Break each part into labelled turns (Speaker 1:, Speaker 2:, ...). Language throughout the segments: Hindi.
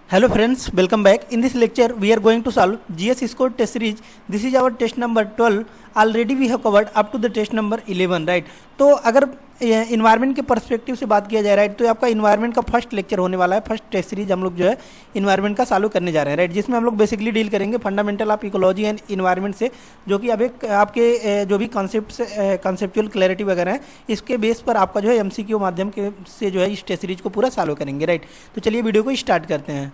Speaker 1: Hello friends, welcome back. In this lecture, we are going to solve GS score test series. This is our test number 12. Already we have covered up to the test number 11, right? तो अगर इन्वायरमेंट के पर्सपेक्टिव से बात किया जाए राइट, तो आपका इन्वायरमेंट का फर्स्ट लेक्चर होने वाला है। फर्स्ट टेस्ट सीरीज हम लोग जो है इन्वायरमेंट का चालू करने जा रहे हैं राइट, जिसमें हम लोग बेसिकली डील करेंगे fundamental of ecology and environment से, जो कि अब एक आपके जो भी कॉन्सेप्चुअल क्लैरिटी वगैरह है, इसके बेस पर आपका जो है एमसीक्यू माध्यम के से जो है इस टेस्ट सीरीज को पूरा चालू करेंगे राइट। तो चलिए वीडियो को स्टार्ट करते हैं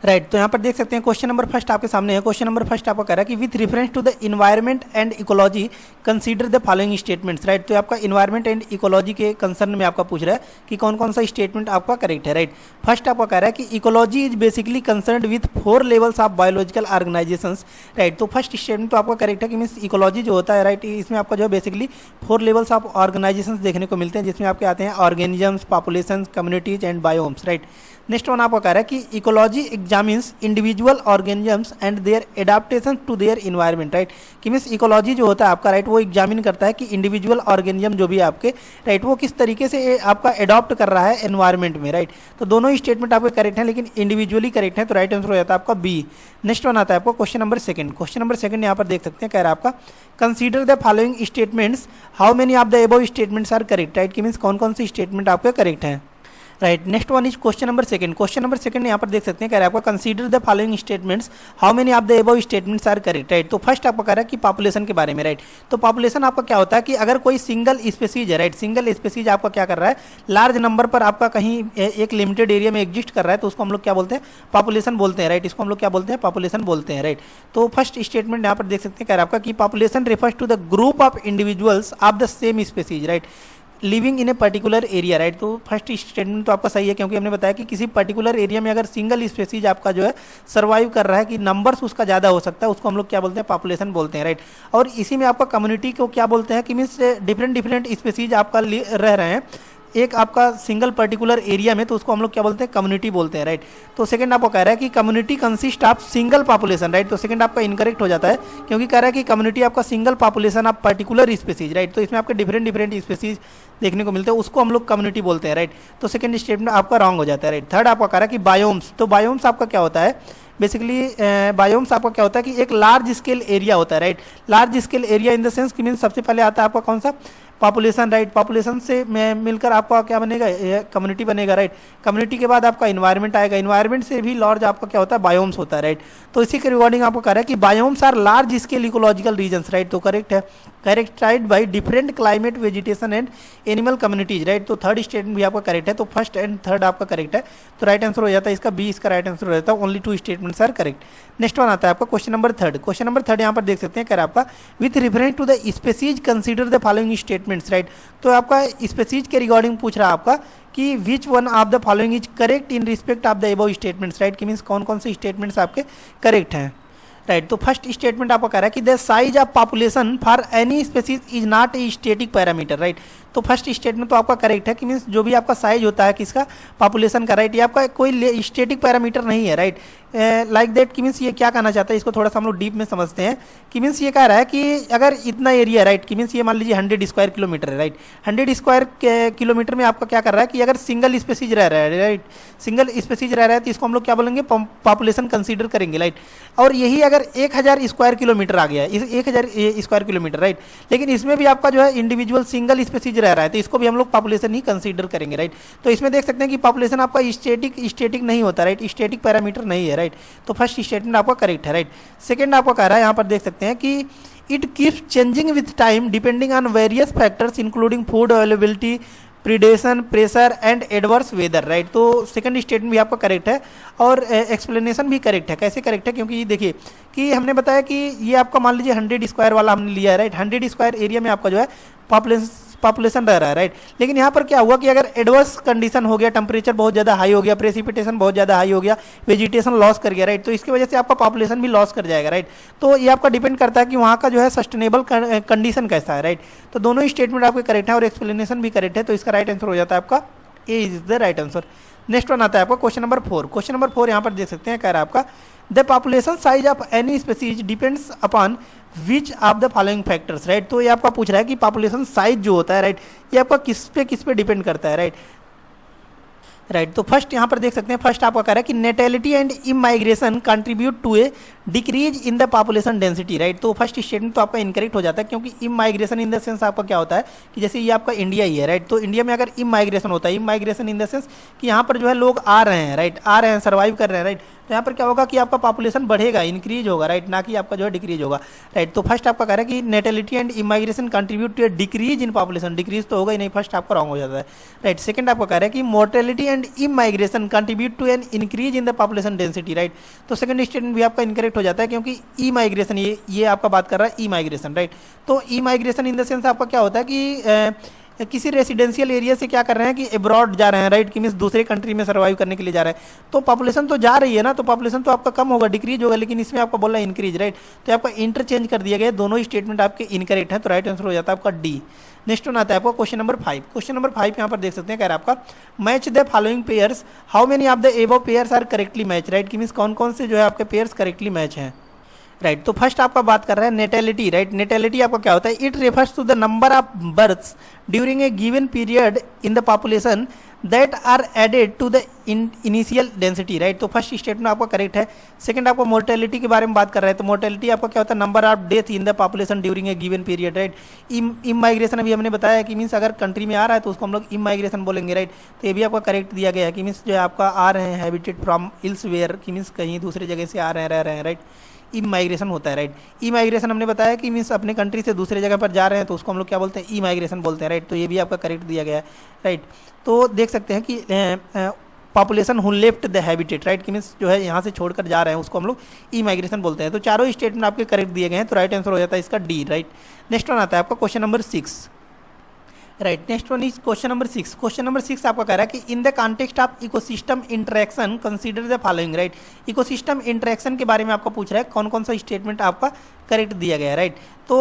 Speaker 1: राइट। तो यहाँ पर देख सकते हैं क्वेश्चन नंबर फर्स्ट आपके सामने है। क्वेश्चन नंबर फर्स्ट आपका कह रहा है कि with reference to the environment and ecology consider the following statements right. तो आपका इन्वायरमेंट एंड इकोलॉजी के कंसर्न में आपका पूछ रहा है कि कौन कौन सा स्टेटमेंट आपका करेक्ट है राइट। फर्स्ट आपका कह रहा है कि ecology is basically concern with 4 levels of biological organisations right. तो फर्स्ट स्टेटमेंट तो आपका करेक्ट है कि मीन्स इकोलॉजी जो होता है राइट, इसमें आपका जो है बेसिकली 4 लेवल्स ऑफ ऑर्गेनाइजेशंस देखने को मिलते हैं, जिसमें आपके आते हैं organisms, population, communities and biomes right. Next one आपका कह रहा है कि ecology examines individual organisms and their adaptation to their environment right. कि मीन्स इकोलॉजी जो होता है आपका राइट, वो एग्जामिन करता है कि इंडिविजुअल ऑर्गेनिज्म जो भी है आपके राइट, वो किस तरीके से आपका एडॉप्ट कर रहा है एनवायरमेंट में राइट। तो दोनों ही स्टेटमेंट आपके करेक्ट हैं, लेकिन इंडिविजुअली करेक्ट है, तो राइट आंसर हो जाता है आपका बी। नेक्स्ट वन आता है आपको question number second. Question number second यहाँ पर देख सकते हैं, कह रहा है आपका consider the following statements, how many of the above statements are correct right. कि मीन्स कौन कौन से स्टेटमेंट आपके करेक्ट हैं right. Next one is question number second. Question number second यहाँ पर देख सकते हैं, कह रहा है आपका consider the following statements, how many of the above statements are correct right. तो फर्स्ट आपका कह रहा है कि पॉपुलेशन के बारे में राइट। तो पॉपुलेशन आपका क्या होता है कि अगर कोई सिंगल स्पेसीज है राइट, सिंगल स्पेसीज आपका क्या कर रहा है, लार्ज नंबर पर आपका कहीं एक लिमिटेड एरिया में एग्जिस्ट कर रहा है, तो उसको हम लोग क्या बोलते हैं, पॉपुलेशन बोलते हैं राइट। इसको हम लोग क्या बोलते हैं, पॉपुलेशन बोलते हैं राइट। तो फर्स्ट स्टेटमेंट यहाँ पर देख सकते हैं, कह रहा है आपका कि population refers to the group of individuals of the same species right living in a particular area right. तो फर्स्ट स्टेटमेंट तो आपका सही है, क्योंकि हमने बताया कि किसी पर्टिकुलर एरिया में अगर सिंगल स्पेसीज आपका जो है सर्वाइव कर रहा है, कि नंबर्स उसका ज़्यादा हो सकता है, उसको हम लोग क्या बोलते हैं, पॉपुलेशन बोलते हैं राइट। और इसी में आपका कम्युनिटी को क्या बोलते हैं कि मीन्स डिफरेंट स्पेसीज आपका रह रहे हैं एक आपका सिंगल पर्टिकुलर एरिया में, तो उसको हम लोग क्या बोलते हैं, कम्युनिटी बोलते हैं राइट। तो सेकंड आपको कह रहा है कि community consist of single population right. तो सेकंड आपका इनकरेक्ट हो जाता है, क्योंकि कह रहा है कि कम्युनिटी आपका single population of particular species right. तो इसमें आपके डिफरेंट स्पेसीज देखने को मिलते हैं, उसको हम लोग कम्युनिटी बोलते हैं राइट। तो सेकंड स्टेटमेंट आपका रॉन्ग हो जाता है राइट। थर्ड आपका कह रहा है कि बायोम्स, तो बायोम्स आपका क्या होता है, बेसिकली बायोम्स आपका क्या होता है कि एक लार्ज स्केल एरिया होता है right. Large scale area in the sense कि मीन्स सबसे पहले आता है आपका कौन सा, पॉपुलेशन राइट। पॉपुलेशन से मिलकर आपका क्या बनेगा, कम्युनिटी बनेगा राइट। कम्युनिटी के बाद आपका इन्वायरमेंट आएगा, इन्वायरमेंट से भी लार्ज आपका क्या होता है, बायोम्स होता है राइट। तो इसी के रिगार्डिंग आपको कह रहा है कि biomes are large scale ecological regions right. तो करेक्ट है, characterised by different climate, vegetation and animal communities right. तो थर्ड स्टेटमेंट भी आपका करेक्ट है, तो फर्स्ट एंड थर्ड आपका करेक्ट है, तो राइट आंसर हो जाता है इसका बी, इसका राइट आंसर हो जाता है only 2 statements are correct. Next one आता है आपका question number third. Question number third यहाँ पर देख सकते हैं, कह रहा है आपका with reference to the species consider the following statements right. तो आपका स्पेसीज के रिगार्डिंग पूछ रहा है आपका कि विच one of the following is correct in respect of the above statements right. कि मीन्स कौन कौन से स्टेटमेंट्स आपके करेक्ट हैं राइट। तो फर्स्ट स्टेटमेंट आपको कह रहा है कि the size of population for any species is not a static parameter right. तो फर्स्ट स्टेटमेंट तो आपका करेक्ट है कि मीन्स जो भी आपका साइज होता है किसका, पॉपुलेशन का राइट, ये आपका कोई स्टेटिक पैरामीटर नहीं है राइट। लाइक दैट कि मीन्स ये क्या कहना चाहता है, इसको थोड़ा सा हम लोग डीप में समझते हैं। कि मीन्स ये कह रहा है कि अगर इतना एरिया राइट, कि मीन्स ये मान लीजिए 100 स्क्वायर किलोमीटर है राइट। 100 स्क्वायर किलोमीटर में आपका क्या कर रहा है कि अगर सिंगल स्पेसीज रह रहा है राइट, सिंगल स्पेसीज रह रहा है, तो इसको हम लोग क्या बोलेंगे, पॉपुलेशन कंसीडर करेंगे राइट। और यही अगर 1000 स्क्वायर किलोमीटर आ गया है, 1000 स्क्वायर किलोमीटर राइट, लेकिन इसमें भी आपका जो है इंडिविजुअल सिंगल स्पेसीज रह रहा है, तो इसको भी हम लोग पॉपुलेशन ही कंसीडर करेंगे राइट। तो इसमें देख सकते हैं कि पॉपुलेशन आपका स्टेटिक नहीं होता राइट, स्टेटिक पैरामीटर नहीं है राइट। तो फर्स्ट स्टेटमेंट आपका करेक्ट है राइट। सेकंड आपको कह रहा है यहाँ पर देख सकते हैं कि it keeps changing with time depending on various factors including food availability, predation, pressure and adverse weather right. तो सेकंड स्टेटमेंट भी आपका करेक्ट है, और एक्सप्लेनेशन भी करेक्ट है। कैसे करेक्ट है, क्योंकि देखिए कि हमने बताया कि ये आपका मान लीजिए 100 स्क्वायर वाला हमने लिया है राइट। 100 स्क्वायर एरिया में आपका जो है पॉपुलेशन रह रहा है राइट। लेकिन यहाँ पर क्या हुआ कि अगर एडवर्स कंडीशन हो गया, टेम्परेचर बहुत ज़्यादा हाई हो गया, प्रेसिपिटेशन बहुत ज़्यादा हाई हो गया, वेजिटेशन लॉस कर गया राइट, तो इसकी वजह से आपका पॉपुलेशन भी लॉस कर जाएगा राइट। तो ये आपका डिपेंड करता है कि वहाँ का जो है सस्टेनेबल कंडीशन कैसा है राइट। तो दोनों ही स्टेटमेंट आपके करेक्ट है और एक्सप्लेनेशन भी करेक्ट है, तो इसका राइट आंसर हो जाता है आपका A is the right answer. Next one आता है आपका क्वेश्चन नंबर 4। क्वेश्चन नंबर 4 यहाँ पर देख सकते हैं, कह रहा है आपका the population size of any species depends upon which of the following factors right. तो ये आपका पूछ रहा है कि पॉपुलेशन साइज जो होता है राइट, ये आपका किस पे डिपेंड करता है राइट। राइट तो फर्स्ट यहाँ पर देख सकते हैं, फर्स्ट आपका कह रहा है कि natality and immigration contribute to a decrease in the population density, right. तो फर्स्ट स्टेटमेंट तो आपका इनकरेक्ट हो जाता है, क्योंकि इमाइग्रेशन इन द सेंस आपका क्या होता है कि जैसे ये आपका इंडिया ही है, राइट। तो इंडिया में अगर इमाइग्रेशन होता है, इमाइग्रेशन इन द सेंस कि यहाँ पर जो है लोग आ रहे हैं, राइट, आ रहे हैं, सर्वाइव कर रहे हैं, राइट। तो यहाँ पर क्या होगा कि आपका पॉपुलेशन बढ़ेगा, इंक्रीज होगा, राइट, ना कि आपका जो है डिक्रीज होगा, राइट। तो फर्स्ट आपका कह रहा है कि natality and immigration contribute to a decrease in population, decrease तो होगा ही नहीं, फर्स्ट आपका रॉन्ग हो जाता है, राइट। सेकंड आपका कह रहा है कि mortality and immigration contribute to an increase in the population density, right. तो सेकंड स्टेटमेंट भी आपका इनकरेक्ट हो जाता है, क्योंकि ई माइग्रेशन, ये आपका बात कर रहा है ई माइग्रेशन, राइट। तो ई माइग्रेशन इन द सेंस आपका क्या होता है कि किसी रेसिडेंशियल एरिया से क्या कर रहे हैं कि अब्रॉड जा रहे हैं, राइट, कि मीन्स दूसरे कंट्री में सर्वाइव करने के लिए जा रहे हैं। तो पॉपुलेशन तो जा रही है ना, तो पॉपुलेशन तो आपका कम होगा, डिक्रीज होगा, लेकिन इसमें आपका बोला इंक्रीज, राइट। तो आपका इंटरचेंज कर दिया गया, दोनों स्टेटमेंट आपके इनकरेक्ट हैं, तो राइट आंसर हो जाता है आपका डी। नेक्स्ट वन आता है आपका क्वेश्चन नंबर 5। क्वेश्चन नंबर 5 यहाँ पर देख सकते हैं, कह रहा है आपका match the following pairs, how many of the above pairs are correctly match, right, कि मीन्स कौन कौन से जो है आपके पेयर्स करेक्टली मैच हैं, राइट। तो फर्स्ट आपका बात कर रहा है नेटेलिटी, राइट। नेटेलिटी आपका क्या होता है, it refers to the number of births during a given period in the population that are added to the initial density, right. तो फर्स्ट स्टेटमेंट आपका करेक्ट है। सेकंड आपको मोर्टेलिटी के बारे में बात कर रहा है, तो मोर्टेलिटी आपका क्या होता है, number of death in the population during a given period, right. Immigration अभी हमने बताया कि मीन्स अगर कंट्री में आ रहा है तो उसको हम लोग इमाइग्रेशन बोलेंगे, राइट। तो ये भी आपका करेक्ट दिया गया है कि मीन्स जो है आपका आ रहे हैं हैबिटेड फ्रॉम इल्सवेयर, कि मीन्स कहीं दूसरी जगह से आ रहे हैं, रह रहे हैं, राइट। इमाइग्रेशन होता है, राइट। इमाइग्रेशन हमने बताया कि मीन्स अपने कंट्री से दूसरे जगह पर जा रहे हैं, तो उसको हम लोग क्या बोलते हैं, इमाइग्रेशन बोलते हैं, राइट। तो ये भी आपका करेक्ट दिया गया है, राइट। तो देख सकते हैं कि population who left the habitat, right, कि मीन्स जो है यहाँ से छोड़कर जा रहे हैं, उसको हम लोग इमाइग्रेशन बोलते हैं। तो चारों स्टेटमेंट आपके करेक्ट दिए गए हैं, तो राइट आंसर हो जाता है इसका डी, राइट। नेक्स्ट वन आता है आपका question number 6, right. Next one is question number 6। Question number 6 आपका कह रहा है कि इन the context of ecosystem interaction consider the following, right. Ecosystem interaction के बारे में आपको पूछ रहा है, कौन कौन सा स्टेटमेंट आपका करेक्ट दिया गया है, राइट। तो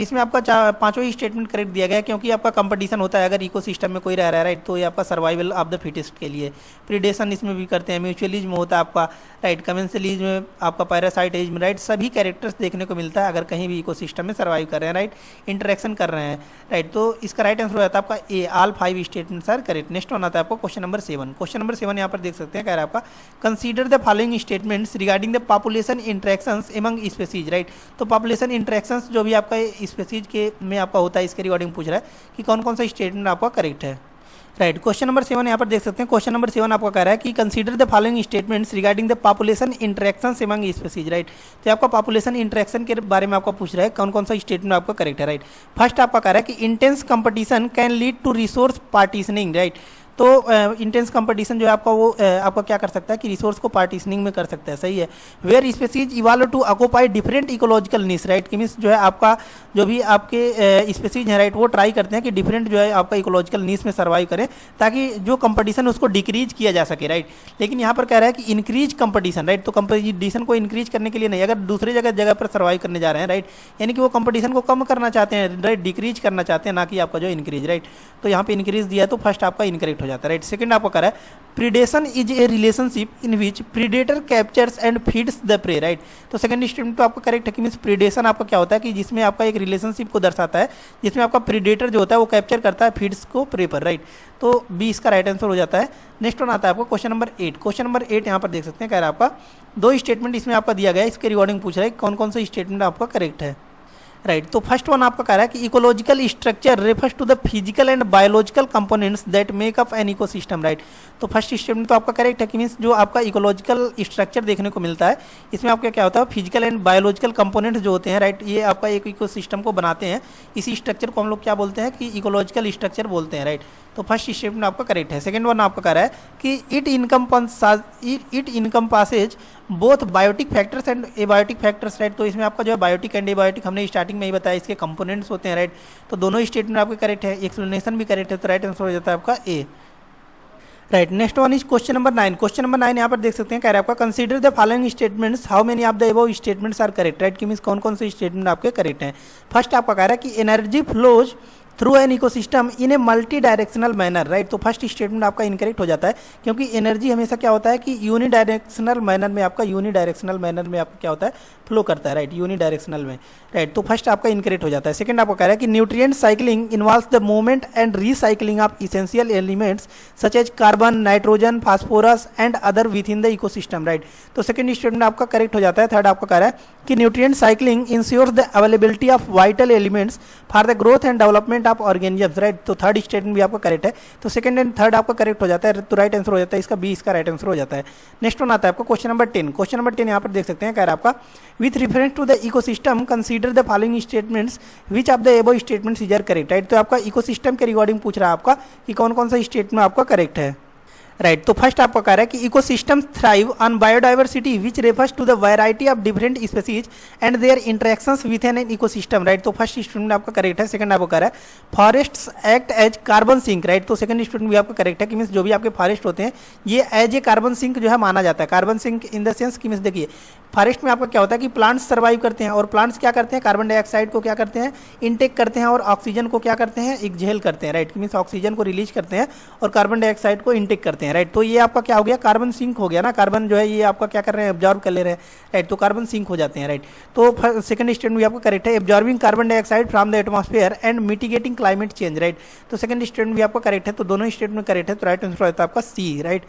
Speaker 1: इसमें आपका पांचों ही स्टेटमेंट करेक्ट दिया गया है, क्योंकि आपका कंपटीशन होता है अगर इकोसिस्टम में कोई रह रहा है, राइट। तो ये आपका सर्वाइवल ऑफ द फिटेस्ट के लिए, प्रीडेशन इसमें भी करते हैं, म्यूचुअलिज्म होता है आपका, राइट, कमेंसलिज्म आपका, पैरासाइटिज्म, राइट। सभी कैरेक्टर्स देखने को मिलता है अगर कहीं भी इकोसिस्टम में सर्वाइव कर रहे हैं, राइट, इंटरेक्शन कर रहे हैं, राइट। तो इसका राइट आंसर हो जाता है आपका A, all 5 statements are correct. Next one आता है आपको क्वेश्चन नंबर 7। क्वेश्चन नंबर 7 यहाँ पर देख सकते हैं, कह रहा है आपका consider the following statements regarding the population interactions among species, right. तो पॉपुलेशन इंटरेक्शंस जो भी आपका स्पीसीज के में आपका होता है, इसके रिगार्डिंग पूछ रहा है कि कौन कौन सा स्टेटमेंट आपका करेक्ट है, राइट। क्वेश्चन नंबर 7 यहाँ पर देख सकते हैं, क्वेश्चन नंबर 7 आपका कह रहा है कि consider the following statements regarding the population interactions among species, right. तो आपका पॉपुलेशन इंटरेक्शन के बारे में आपको पूछ रहा है, कौन कौन सा स्टेटमेंट आपका करेक्ट है, राइट। फर्स्ट आपका कह रहा है कि intense competition can lead to resource partitioning, right. तो इंटेंस कंपटीशन जो है आपका वो आपका क्या कर सकता है कि रिसोर्स को पार्टीशनिंग में कर सकता है, सही है। Where species evolve to occupy different ecological niche, right, कि मीन्स जो है आपका जो भी आपके स्पीसीज हैं, राइट, वो ट्राई करते हैं कि डिफरेंट जो है आपका इकोलॉजिकल नीश में सर्वाइव करें, ताकि जो कंपटीशन है उसको डिक्रीज किया जा सके, राइट। लेकिन यहाँ पर कह रहा है कि इंक्रीज कंपटीशन, राइट। तो कंपटीशन को इंक्रीज करने के लिए नहीं, अगर दूसरे जगह पर सर्वाइव करने जा रहे हैं, राइट, यानी कि वो कंपटीशन को कम करना चाहते हैं, राइट, डिक्रीज करना चाहते हैं, ना कि आपका जो इंक्रीज, राइट। तो यहाँ पे इंक्रीज दिया है, तो फर्स्ट आपका इनकरेक्ट हो जाता है, राइट। सेकंड आपको कह रहा है predation is a relationship in which predator captures and feeds the prey, right. तो सेकंड स्टेटमेंट तो आपका करेक्ट है कि मीन्स प्रीडेशन आपका क्या होता है कि जिसमें आपका एक रिलेशनशिप को दर्शाता है, जिसमें आपका प्रीडेटर जो होता है वो कैप्चर करता है फीड्स को प्रे पर, राइट। तो बी इसका राइट आंसर हो जाता है। नेक्स्ट वन आता है आपको क्वेश्चन नंबर 8। क्वेश्चन नंबर 8 यहाँ पर देख सकते हैं, कह रहा है आपका 2 स्टेटमेंट इसमें आपका दिया गया है, इसके रिगार्डिंग पूछ रहा है कौन कौन सा स्टेटमेंट आपका करेक्ट है, राइट। तो फर्स्ट वन आपका कह रहा है कि ecological structure refers to the physical and biological components that make up an ecosystem, right. तो फर्स्ट स्टेटमेंट तो आपका करेक्ट है कि मीन्स जो आपका इकोलॉजिकल स्ट्रक्चर देखने को मिलता है, इसमें आपका क्या होता है फिजिकल एंड बायोलॉजिकल कंपोनेंट्स जो होते हैं, राइट, ये आपका एक इकोसिस्टम को बनाते हैं। इसी स्ट्रक्चर को हम लोग क्या बोलते हैं कि इकोलॉजिकल स्ट्रक्चर बोलते हैं, राइट। तो फर्स्ट स्टेटमेंट आपका करेक्ट है। सेकंड वन आपका कह रहा है कि it encompasses both biotic factors and abiotic factors, right. तो इसमें आपका जो है बायोटिक एंड एबायोटिक हमने स्टार्टिंग में ही बताया, इसके कंपोनेंट्स होते हैं, राइट। तो दोनों स्टेटमेंट आपके करेक्ट है, एक्सप्लेनेशन भी करेक्ट है, तो राइट आंसर हो जाता है आपका A, right. Next one is question number 9। Question number 9 यहाँ पर देख सकते हैं, कह रहा है आपका consider the following statements, how many of the above statements are correct, right, कि मीन्स कौन कौन से स्टेटमेंट आपके करेक्ट हैं। फर्स्ट आपका कह रहा है कि energy flows through an ecosystem in a multi directional manner, right. तो फर्स्ट स्टेटमेंट आपका इनकरेक्ट हो जाता है, क्योंकि एनर्जी हमेशा क्या होता है कि यूनिडायरेक्शनल मैनर में आपका क्या होता है, फ्लो करता है, राइट, यूनिडायरेक्शनल में, राइट। तो फर्स्ट आपका इनकरेक्ट हो जाता है। सेकंड आपको कह रहा है कि nutrient cycling involves the movement and recycling of essential elements such as carbon, nitrogen, phosphorus and other within the ecosystem, right. तो सेकंड स्टेटमेंट आपका करेक्ट हो जाता है। थर्ड आपका कह रहा है कि nutrient cycling ensures the availability of vital elements for the growth and development of organisms, right. तो थर्ड स्टेटमेंट भी आपका करेक्ट है। तो सेकंड एंड थर्ड आपका करेक्ट हो जाता है, तो राइट आंसर हो जाता है इसका बी, इसका राइट आंसर हो जाता है। नेक्स्ट वन आता है आपको क्वेश्चन नंबर 10। क्वेश्चन नंबर 10 यहाँ पर देख सकते हैं, कह रहा है आपका with reference to the ecosystem consider the following statements which of the above statements is are correct, right. तो आपका इकोसिस्टम के रिगार्डिंग पूछ रहा है आपका कि कौन कौन सा स्टेटमेंट आपका करेक्ट है, राइट। तो फर्स्ट आपका कह रहा है कि ecosystem thrive on biodiversity which refers to the variety of different species and their interactions with an ecosystem, right. तो फर्स्ट स्टूडेंट आपका करेक्ट है। सेकंड आपको कह रहा है forests act as carbon sink, right. तो सेकंड स्टूडेंट भी आपका करेक्ट है कि मीन्स जो भी आपके फॉरेस्ट होते हैं ये एज ए कार्बन सिंक जो है माना जाता है। Carbon sink in the sense कि मीन्स देखिए फॉरेस्ट में आपका क्या होता है कि प्लांट्स सर्वाइव करते हैं, और प्लांट्स क्या करते हैं, कार्बन डाइऑक्साइड को क्या करते हैं, इनटेक करते हैं, और ऑक्सीजन को क्या करते हैं, एक्सहेल करते हैं, राइट। मीन्स ऑक्सीजन को रिलीज करते हैं और कार्बन डाइऑक्साइड को इनटेक करते हैं, राइट। तो ये आपका क्या हो गया, कार्बन सिंक हो गया ना। कार्बन जो है ये आपका क्या कर रहे हैं, एब्जॉर्ब कर ले रहे हैं, राइट। तो कार्बन सिंक हो जाते हैं, राइट। तो सेकंड स्टेटमेंट भी आपका करेक्ट है, absorbing carbon dioxide from the atmosphere and mitigating climate change, right. तो सेकंड स्टेटमेंट भी आपका करेक्ट है। तो दोनों स्टेटमेंट करेक्ट है, तो राइट आंसर होता है आपका सी, राइट।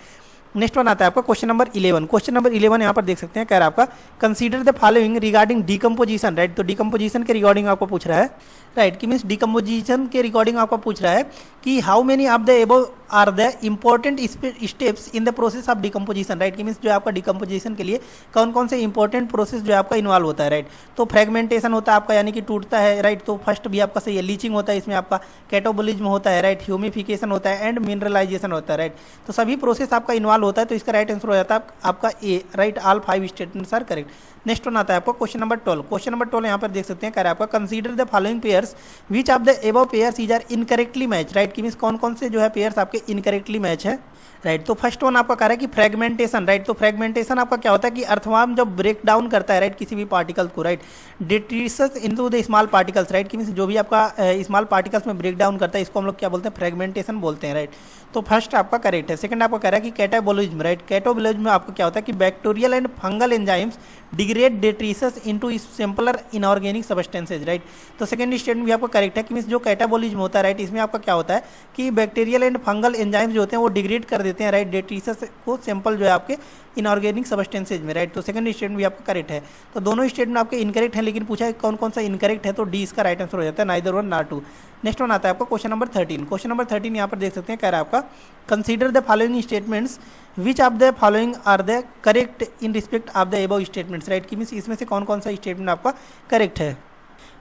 Speaker 1: नेक्स्ट वन आता है आपका क्वेश्चन नंबर 11। क्वेश्चन नंबर 11 यहाँ पर देख सकते हैं, कह रहा है आपका consider the following regarding decomposition, right. तो डिकम्पोजिशन के रिगार्डिंग आपको पूछ रहा है, राइट, कि मीन्स डिकम्पोजिशन के रिगार्डिंग आपको पूछ रहा है कि how many of the above are the important steps in the process of decomposition, right. कि मीन्स जो आपका डिकम्पोजिशन के लिए कौन कौन से इंपॉर्टेंट प्रोसेस जो आपका इन्वॉल्व होता है, राइट। तो फ्रेगमेंटेशन होता है आपका, यानी कि टूटता है, राइट। तो फर्स्ट भी आपका सही है। लीचिंग होता है, इसमें आपका कैटाबोलिज्म होता है, राइट। ह्यूमिफिकेशन होता है एंड मिनरलाइजेशन होता है, राइट। तो सभी प्रोसेस आपका इन्वॉल्व होता है, तो इसका राइट आंसर हो जाता है आपका A, right. All 5 statements are correct. Next one आता है आपको क्वेश्चन नंबर 12। क्वेश्चन नंबर 12 यहाँ पर देख सकते हैं, कह रहा है आपका consider the following pairs which of the above pairs is are incorrectly match, right. कि मीन्स कौन कौन से जो है पेयर्स आपके इनकरेक्टली मैच है, राइट। तो फर्स्ट वन आपका कह रहा है कि फ्रेगमेंटेशन, राइट। तो फ्रेगमेंटेशन आपका क्या होता है कि अर्थवर्म जब ब्रेक डाउन करता है, राइट, किसी भी पार्टिकल्स को, right, detritus into the small particles, right. कि मीन्स जो भी आपका स्मॉल पार्टिकल्स में ब्रेक डाउन करता है, इसको हम लोग क्या बोलते हैं, फ्रेगमेंटेशन बोलते हैं, राइट। तो फर्स्ट आपका करेक्ट है। सेकंड आपका कह रहा है कि कैटाबोलिज्म, राइट। कैटाबोलिज्म में आपका क्या होता है कि bacterial and fungal enzymes degrade detritus into simpler inorganic substances, right. तो सेकंड स्टेटमेंट भी आपका करेक्ट है कि मीन्स जो कैटाबोलिज्म होता है, राइट, इसमें आपका क्या होता है कि बैक्टीरियल एंड फंगल एंजाइम्स जो होते हैं वो डिग्रेड कर देते हैं, राइट, डेट्रीसेस को सिंपल जो है आपके इनऑर्गेनिक सब्सटेंसेज में, राइट। तो सेकंड स्टेटमेंट भी आपका करेक्ट है। तो दोनों स्टेटमेंट आपके इनकरेक्ट है, लेकिन पूछा है कौन कौन सा इनकरेक्ट है, तो डी इसका राइट आंसर हो जाता है, neither one not two. Next one आता है आपका क्वेश्चन नंबर 13। क्वेश्चन नंबर 13 यहाँ पर देख सकते हैं, कह रहा है आपका consider the following statements which of the following are the correct in respect of the above statements, right. कि मीन्स इसमें से कौन कौन सा स्टेटमेंट आपका करेक्ट है,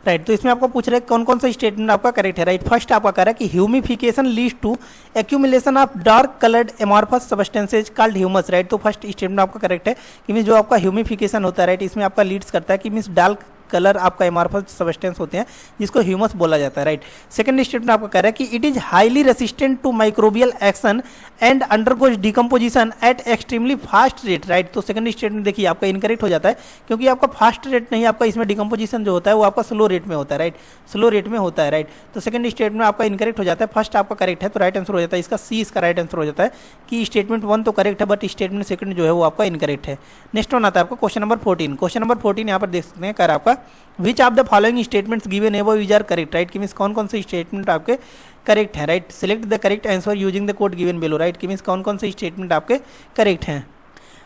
Speaker 1: राइट। तो इसमें आपको पूछ रहा है कौन कौन सा स्टेटमेंट आपका करेक्ट है, राइट। फर्स्ट आपका कह रहा है कि humification leads to accumulation of dark coloured amorphous substances called humus, right. तो फर्स्ट स्टेटमेंट आपका करेक्ट है कि मीन्स जो आपका ह्यूमिफिकेशन होता है, राइट, इसमें आपका लीड्स करता है कि मीन्स डार्क कलर आपका एमॉर्फस सब्सटेंस होते हैं जिसको ह्यूमस बोला जाता है, राइट। सेकंड स्टेटमेंट आपका कह रहा है कि it is highly resistant to microbial action and undergoes decomposition at extremely fast rate, right. तो सेकंड स्टेटमेंट देखिए आपका इनकरेक्ट हो जाता है, क्योंकि आपका फास्ट रेट नहीं, आपका इसमें डिकम्पोजिशन जो होता है वो आपका स्लो रेट में होता है, राइट। स्लो रेट में होता है, राइट। तो सेकंड स्टेटमेंट आपका इनकरेक्ट हो जाता है। फर्स्ट आपका करेक्ट है, तो राइट आंसर हो जाता है इसका सी, इसका राइट आंसर हो जाता है कि स्टेटमेंट 1 तो करेक्ट है, बट स्टेटमेंट सेकंड जो है वो आपका इनकरेक्ट है। नेक्स्ट वन आता है आपका क्वेश्चन नंबर 14। क्वेश्चन नंबर 14 यहाँ पर देख सकते हैं, कह रहा है आपका which of the following statements given above is are correct, right. कि मीन्स कौन कौन से स्टेटमेंट आपके करेक्ट है, right. Select the correct answer using the code given below, right. कि मीन्स कौन कौन से स्टेटमेंट आपके करेक्ट हैं,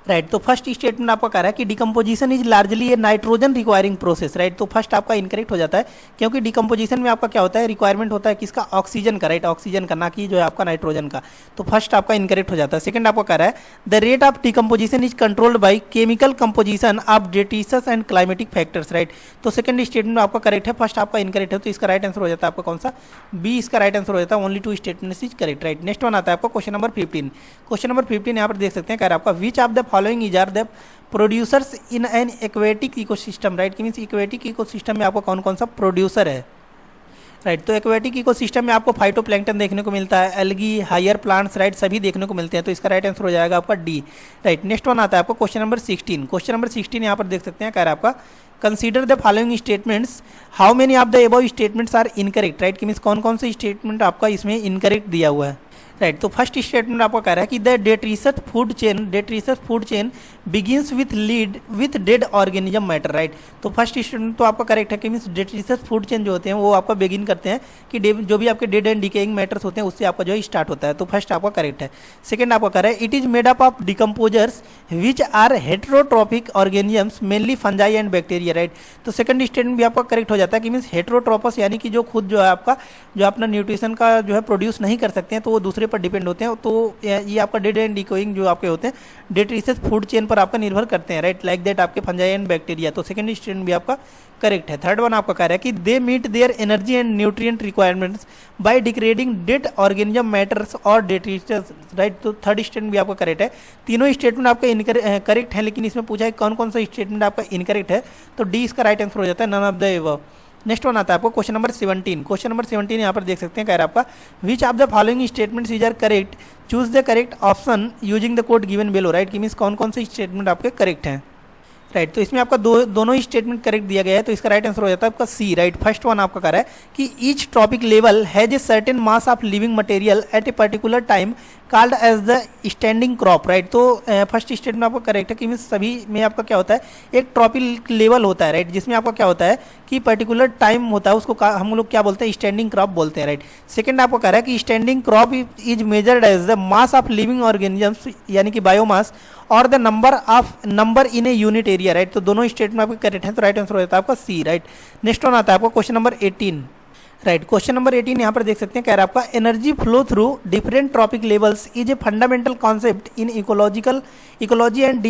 Speaker 1: राइट। तो फर्स्ट स्टेटमेंट आपका कह रहा है कि decomposition is largely A nitrogen requiring process, right. तो फर्स्ट आपका इनकरेक्ट हो जाता है, क्योंकि डिकम्पोजिशन में आपका क्या होता है, रिक्वायरमेंट होता है किसका, ऑक्सीजन का, राइट, ऑक्सीजन का, ना कि जो है आपका नाइट्रोजन का। तो फर्स्ट आपका इनकरेक्ट हो जाता है। सेकंड आपका कह रहा है the rate of decomposition is controlled by chemical composition of detritus and climatic factors, right. तो सेकंड स्टेटमेंट आपका करेक्ट है, फर्स्ट आपका इनकरेक्ट है, तो इसका राइट आंसर हो जाता है आपका कौन सा, बी, इसका राइट आंसर हो जाता है। Only 2 statements is correct, right. Next one आता है आपका क्वेश्चन नंबर 15। क्वेश्चन नंबर 15 यहाँ पर देख सकते हैं, कह रहा है आपका which of the following is are the producers in an aquatic ecosystem, right. कि मीन्स इक्वेटिक इकोसिस्टम में आपको कौन कौन सा प्रोड्यूसर है, राइट। तो एक्वेटिक इकोसिस्टम में आपको फाइटोप्लैंक्टन देखने को मिलता है, एल्गी, हायर प्लांट्स, राइट, सभी देखने को मिलते हैं। तो इसका राइट आंसर हो जाएगा आपका डी, राइट। नेक्स्ट वन आता है आपको क्वेश्चन नंबर 16। क्वेश्चन नंबर 16 यहाँ पर देख सकते हैं, कह रहा है आपका consider the following statements, how many of the above statements are incorrect, right, कि मीन्स कौन कौन से स्टेटमेंट आपका इसमें इनकरेक्ट दिया हुआ है, राइट। तो फर्स्ट स्टेटमेंट आपका कह रहा है कि the detritus food chain begins with lead with dead organism matter, right. तो फर्स्ट स्टेटमेंट तो आपका करेक्ट है कि मीन्स डेट्रीसस फूड चेन जो होते हैं वो आपका बिगिन करते हैं कि जो भी आपके डेड एंड डिकेइंग मैटर्स होते हैं उससे आपका जो है स्टार्ट होता है, तो फर्स्ट आपका करेक्ट है। सेकंड आपका कह रहा है it is made up of decomposers which are heterotrophic organisms mainly fungi and bacteria, right. तो सेकंड स्टेटमेंट भी आपका करेक्ट हो जाता है कि मीन्स हेट्रोट्रोपस यानी कि जो खुद जो है आपका जो अपना न्यूट्रिशन का जो है प्रोड्यूस नहीं कर सकते हैं तो वो दूसरे पर डिपेंड होते हैं, तो ये आपका डेड एंड डिकोइंग जो आपके होते हैं डेट्रीसस फूड चेन पर आपका निर्भर करते हैं, राइट, लाइक दैट आपके फंजाई एंड बैक्टीरिया। तो सेकंड स्टेटमेंट भी आपका करेक्ट है। थर्ड वन आपका कह रहा है कि they meet their energy and nutrient requirements by degrading dead organism matters और डेट्रीसस, राइट। तो थर्ड स्टेटमेंट भी आपका करेक्ट है। तीनों स्टेटमेंट आपका करेक्ट है, लेकिन इसमें पूछा है कौन कौन सा स्टेटमेंट आपका इनकरेक्ट है, तो डी इसका राइट आंसर हो जाता है, none of the above. Next one आता है आपको क्वेश्चन नंबर 17। क्वेश्चन नंबर 17 यहाँ पर देख सकते हैं, कह रहा है आपका which of the following statements is are correct, choose the correct option using the code given below, right, कि मीन्स कौन कौन से स्टेटमेंट आपके करेक्ट हैं, राइट। तो इसमें आपका दोनों ही स्टेटमेंट करेक्ट दिया गया है, तो इसका राइट आंसर हो जाता है आपका सी, राइट। फर्स्ट वन आपका कह रहा है कि each trophic level has a certain mass of living material at a particular time called as the standing crop, right. तो फर्स्ट स्टेटमेंट आपका करेक्ट है कि मीन्स सभी में आपका क्या होता है एक ट्रॉपिक लेवल होता है, राइट, जिसमें आपका क्या होता है कि पर्टिकुलर टाइम होता है, उसको हम लोग क्या बोलते हैं स्टैंडिंग क्रॉप बोलते हैं, राइट। सेकंड आपको कह रहा है कि standing crop is measured as the mass of living organisms यानी कि बायोमास और the number in a unit area, right. तो दोनों स्टेटमेंट आपके करेक्ट हैं, तो राइट आंसर हो जाता है आपका सी, राइट। नेक्स्ट वन आता है आपका question number 18, right. Question number 18 यहाँ पर देख सकते हैं, कह रहा है आपका energy flow through different trophic levels is a fundamental concept in ecology and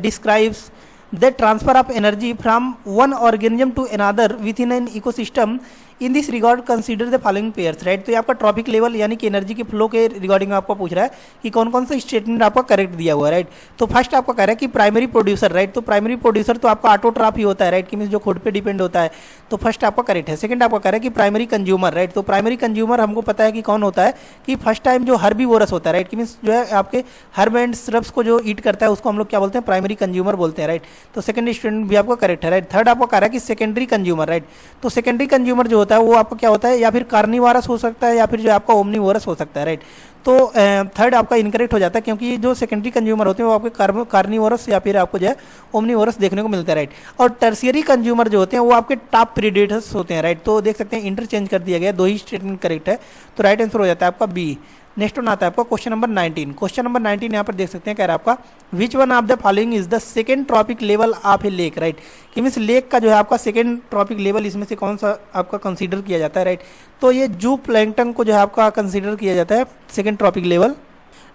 Speaker 1: describes the transfer of energy from one organism to another within an ecosystem in this regard consider the following pairs, right. तो ये आपका ट्रॉपिक लेवल यानी कि एनर्जी के फ्लो के रिगार्डिंग आपको पूछ रहा है कि कौन कौन सा स्टेटमेंट आपका करेक्ट दिया हुआ है, राइट। तो फर्स्ट आपका कह रहा है कि प्राइमरी प्रोड्यूसर, राइट। तो प्राइमरी प्रोड्यूसर तो आपका ऑटोट्रॉफ ही होता है, राइट, कि मीन्स जो खुद पे डिपेंड होता है, तो फर्स्ट आपका करेक्ट है। सेकंड आपका कह रहा है कि प्राइमरी कंज्यूमर, राइट। तो प्राइमरी कंज्यूमर हमको पता है कि कौन होता है कि फर्स्ट टाइम जो हर्बीवोरस होता है, राइट, कि मीन्स जो है आपके हर्ब एंड श्रब्स को जो ईट करता है उसको हम लोग क्या बोलते हैं प्राइमरी कंज्यूमर बोलते हैं, राइट। तो सेकंड स्टेटमेंट भी आपका करेक्ट है, राइट। थर्ड आपको कह रहा है कि सेकेंडरी कंज्यूमर, राइट। तो सेकेंडरी कंज्यूमर जो होता है वो आपका क्या होता है या फिर कार्निवोरस हो सकता है या फिर जो आपका ओमनीवोरस हो सकता है, राइट। तो थर्ड आपका इनकरेक्ट हो जाता है क्योंकि जो सेकेंडरी कंज्यूमर होते हैं वो आपके कार्निवोरस या फिर आपको जो है ओमनीवोरस देखने को मिलता है, राइट। और टर्शियरी कंज्यूमर जो होते हैं वो आपके टॉप प्रीडेटर्स होते हैं, राइट। तो देख सकते हैं इंटरचेंज कर दिया गया, दो ही स्टेटमेंट करेक्ट है, तो राइट आंसर हो जाता है आपका बी। नेक्स्ट वन आता है आपका क्वेश्चन नंबर 19। क्वेश्चन नंबर 19 यहाँ पर देख सकते हैं, कह रहा है आपका which one of the following is the second trophic level of A lake, right. कि मीन्स लेक का जो है आपका सेकंड ट्रॉपिक लेवल इसमें से कौन सा आपका कंसीडर किया जाता है, राइट। तो ये जू प्लैंकटन को जो है आपका कंसीडर किया जाता है सेकंड ट्रॉपिक लेवल,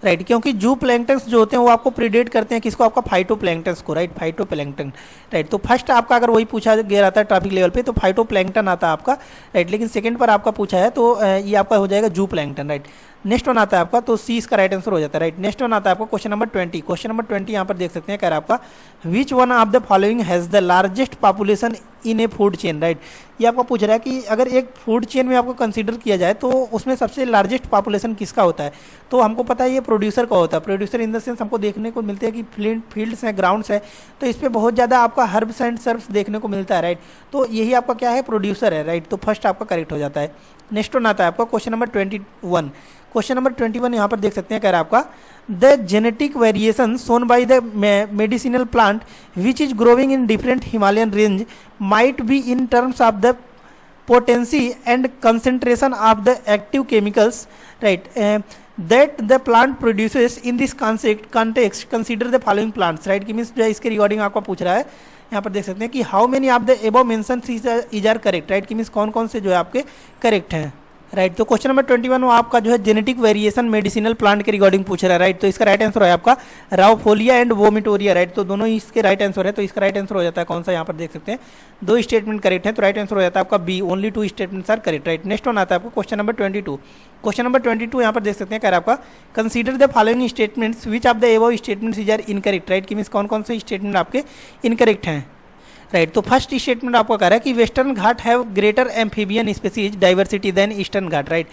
Speaker 1: राइट। क्योंकि जू प्लैंकटन्स जो होते हैं वो आपको प्रीडेट करते हैं किसको आपका फाइटोप्लैंकटन्स को, राइट, फाइटोप्लैंकटन, राइट। तो फर्स्ट आपका अगर वही पूछा गया रहता है ट्रॉपिक लेवल पे तो फाइटोप्लैंकटन आता है आपका, राइट। लेकिन सेकंड पर आपका पूछा है तो ये आपका हो जाएगा जू प्लैंकटन, राइट। नेक्स्ट वन आता है आपका तो सी इसका राइट आंसर हो जाता है, राइट। नेक्स्ट वन आता है आपका क्वेश्चन नंबर 20। क्वेश्चन नंबर 20 यहाँ पर देख सकते हैं, कह रहा है आपका which one of the following has the largest population in A food chain, right. ये आपका पूछ रहा है कि अगर एक फूड चेन में आपको कंसीडर किया जाए तो उसमें सबसे लार्जेस्ट पॉपुलेशन किसका होता है, तो हमको पता है ये प्रोड्यूसर का होता है। प्रोड्यूसर इन द सेंस हमको देखने को मिलते हैं कि फील्ड्स हैं, ग्राउंड्स है, तो इस पर बहुत ज़्यादा आपका हर्ब्स एंड सर्ब्स देखने को मिलता है, राइट। तो यही आपका क्या है प्रोड्यूसर है, राइट। तो फर्स्ट आपका करेक्ट हो जाता है। नेक्स्ट वन आता है आपका क्वेश्चन नंबर 21। क्वेश्चन नंबर 21 यहाँ पर देख सकते हैं, कह रहा है आपका the genetic variation shown by the medicinal plant which is growing in different Himalayan range might be in terms of the potency and concentration of the active chemicals, right, that the plant produces in this context consider the following plants, right। कि मीन्स जो है इसके रिगार्डिंग आपका पूछ रहा है, यहाँ पर देख सकते हैं कि how many of the above mention is are correct, right. कि मीन्स कौन कौन से जो है आपके करेक्ट हैं, राइट। तो क्वेश्चन नंबर 21 वो आपका जो है जेनेटिक वेरिएशन मेडिसिनल प्लांट के रिगार्डिंग पूछ रहा है, राइट। तो इसका राइट आंसर है आपका राउफोलिया एंड वोमिटोरिया, राइट। तो दोनों ही इसके राइट आंसर है, तो इसका राइट आंसर हो जाता है कौन सा, यहाँ पर देख सकते हैं दो स्टेटमेंट करेक्ट है, तो राइट आंसर हो जाता है आपका B, only 2 statements are correct, right. Next one आता है आपको क्वेश्चन नंबर 22। क्वेश्चन नंबर 22 यहाँ पर देख सकते हैं, कह रहा है आपका consider the following statements which of the above statements is are incorrect, right. कि मीन्स कौन कौन से स्टेटमेंट आपके इनकरेक्ट हैं, राइट। तो फर्स्ट स्टेटमेंट आपको कह रहा है कि Western Ghat have greater amphibian species diversity than Eastern Ghat, right.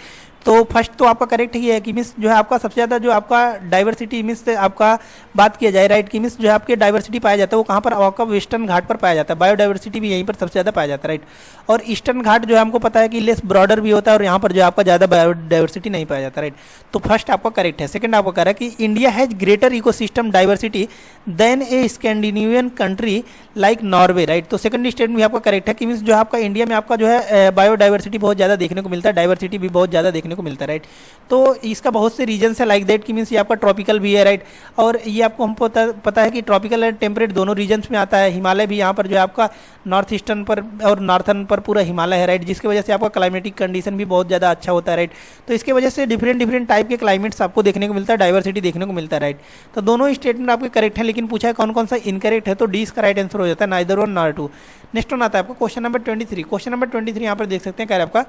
Speaker 1: तो फर्स्ट तो आपका करेक्ट ही है कि मीन्स जो है आपका सबसे ज़्यादा जो आपका डाइवर्सिटी मीन्स आपका बात किया जाए, राइट, कि मीन्स जो है आपके डाइवर्सिटी पाया जाता है वो कहाँ पर, आपका वेस्टर्न घाट पर पाया जाता है। बायोडाइवर्सिटी भी यहीं पर सबसे ज़्यादा पाया जाता है, राइट। और ईस्टर्न घाट जो है हमको पता है कि लेस ब्रॉडर भी होता है और यहाँ पर जो आपका ज़्यादा बायोडाइवर्सिटी नहीं पाया जाता, राइट। तो फर्स्ट आपका करेक्ट है। सेकंड आपको कह रहा है कि India has greater ecosystem diversity than a Scandinavian country like Norway, right. तो सेकंड स्टेटमेंट भी आपका करेक्ट है कि मीन्स जो आपका इंडिया में आपका जो है बायोडाइवर्सिटी बहुत ज़्यादा देखने को मिलता है, डाइवर्सिटी भी बहुत ज़्यादा देखने को मिलता है, राइट। तो इसका बहुत से रीजन्स है लाइक दैट कि मीन्स ये आपका ट्रॉपिकल भी है, राइट। और ये आपको हम पता है कि ट्रॉपिकल एंड टेम्परेट दोनों रीजन्स में आता है। हिमालय भी यहाँ पर जो है आपका नॉर्थ ईस्टर्न पर और नॉर्थर्न पर पूरा हिमालय है, राइट, जिसकी वजह से आपका क्लाइमेटिक कंडीशन भी बहुत ज़्यादा अच्छा होता है, राइट। तो इसकी वजह से डिफरेंट टाइप के क्लाइमेट्स आपको देखने को मिलता है, डाइवर्सिटी देखने को मिलता है, राइट। तो दोनों स्टेटमेंट आपके करेक्ट है, लेकिन पूछा है कौन कौन सा इनकरेक्ट है, तो डी इसका राइट आंसर हो जाता है, neither one nor two. Next one आता है आपको क्वेश्चन नंबर 23। क्वेश्चन नंबर 23 यहाँ पर देख सकते हैं, कह रहा है आपका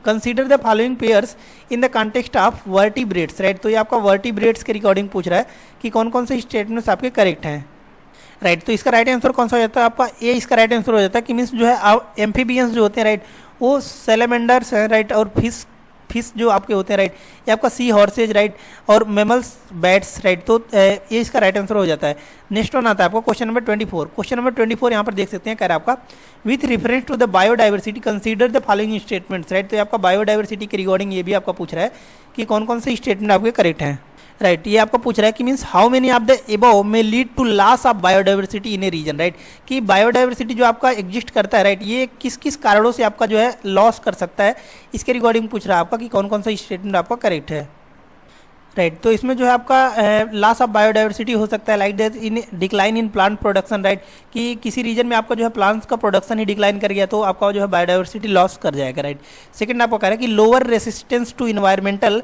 Speaker 1: consider the following pairs in the context of vertebrates, right. तो ये आपका वर्टिब्रेट्स के रिकॉर्डिंग पूछ रहा है कि कौन कौन से स्टेटमेंट्स आपके करेक्ट हैं, राइट। तो इसका राइट आंसर कौन सा हो जाता है आपका ए, इसका राइट आंसर हो जाता है कि मीन्स जो है एम्फीबियंस जो होते हैं, राइट, वो सेलेमेंडर्स हैं, राइट, और फिश जो आपके होते हैं, राइट, ये आपका सी हॉर्सेज, राइट, और मेमल्स बैट्स, राइट। तो ये इसका राइट आंसर हो जाता है। नेक्स्ट वन आता है आपको क्वेश्चन नंबर 24। क्वेश्चन नंबर 24 यहाँ पर देख सकते हैं, कह रहा है आपका with reference to the biodiversity consider the following statements, right. तो ये आपका बायोडाइवर्सिटी के रिगार्डिंग ये भी आपका पूछ रहा है कि कौन कौन से स्टेटमेंट आपके करेक्ट हैं, राइट। ये आपको पूछ रहा है कि means how many of the above may lead to loss of biodiversity in a region, right. कि बायोडाइवर्सिटी जो आपका एग्जिस्ट करता है, राइट, ये किस किस कारणों से आपका जो है लॉस कर सकता है, इसके रिगार्डिंग पूछ रहा है आपका कि कौन कौन सा स्टेटमेंट आपका करेक्ट है, राइट। तो इसमें जो है आपका लॉस ऑफ बायोडाइवर्सिटी हो सकता है like that in decline in plant production, right, कि किसी रीजन में आपका जो है प्लांट्स का प्रोडक्शन ही डिक्लाइन कर गया तो आपका जो है बायोडाइवर्सिटी लॉस कर जाएगा, राइट। सेकंड आपको कह रहा है कि lower resistance to environmental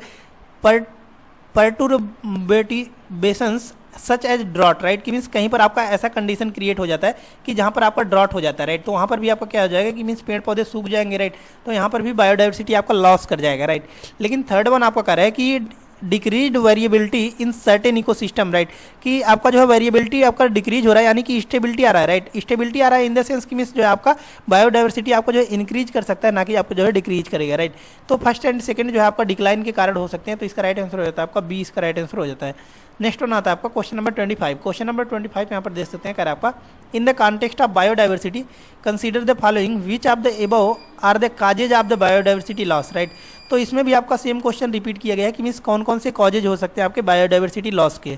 Speaker 1: perturbations such as drought, right, कि मीन्स कहीं पर आपका ऐसा कंडीशन क्रिएट हो जाता है कि जहाँ पर आपका ड्रॉट हो जाता है, राइट। तो वहाँ पर भी आपका क्या हो जाएगा कि मीन्स पेड़ पौधे सूख जाएंगे, राइट। तो यहाँ पर भी बायोडाइवर्सिटी आपका लॉस कर जाएगा, राइट। लेकिन थर्ड वन आपका कह रहा है कि decrease variability in certain ecosystem, right, कि आपका जो है वेरिएबिलिटी आपका डिक्रीज हो रहा है, यानी कि स्टेबिलिटी आ रहा है, राइट। स्टेबिलिटी आ रहा है इन द सेंस कि मीन्स जो है आपका बायोडाइवर्सिटी आपको जो है इंक्रीज कर सकता है, ना कि आपको जो है डिक्रीज करेगा, राइट। तो फर्स्ट एंड सेकंड जो है आपका डिक्लाइन के कारण हो सकते हैं, तो इसका राइट आंसर हो जाता है आपका बी, इसका राइट आंसर हो जाता है। नेक्स्ट वन आता है आपका क्वेश्चन नंबर 25। क्वेश्चन नंबर 25 यहाँ पर देख सकते हैं, कह रहा है आपका in the context of biodiversity consider the following which of the above are the causes of the biodiversity loss, right. तो इसमें भी आपका सेम क्वेश्चन रिपीट किया गया है कि मीन्स कौन कौन से कॉजेज हो सकते हैं आपके बायोडाइवर्सिटी लॉस के,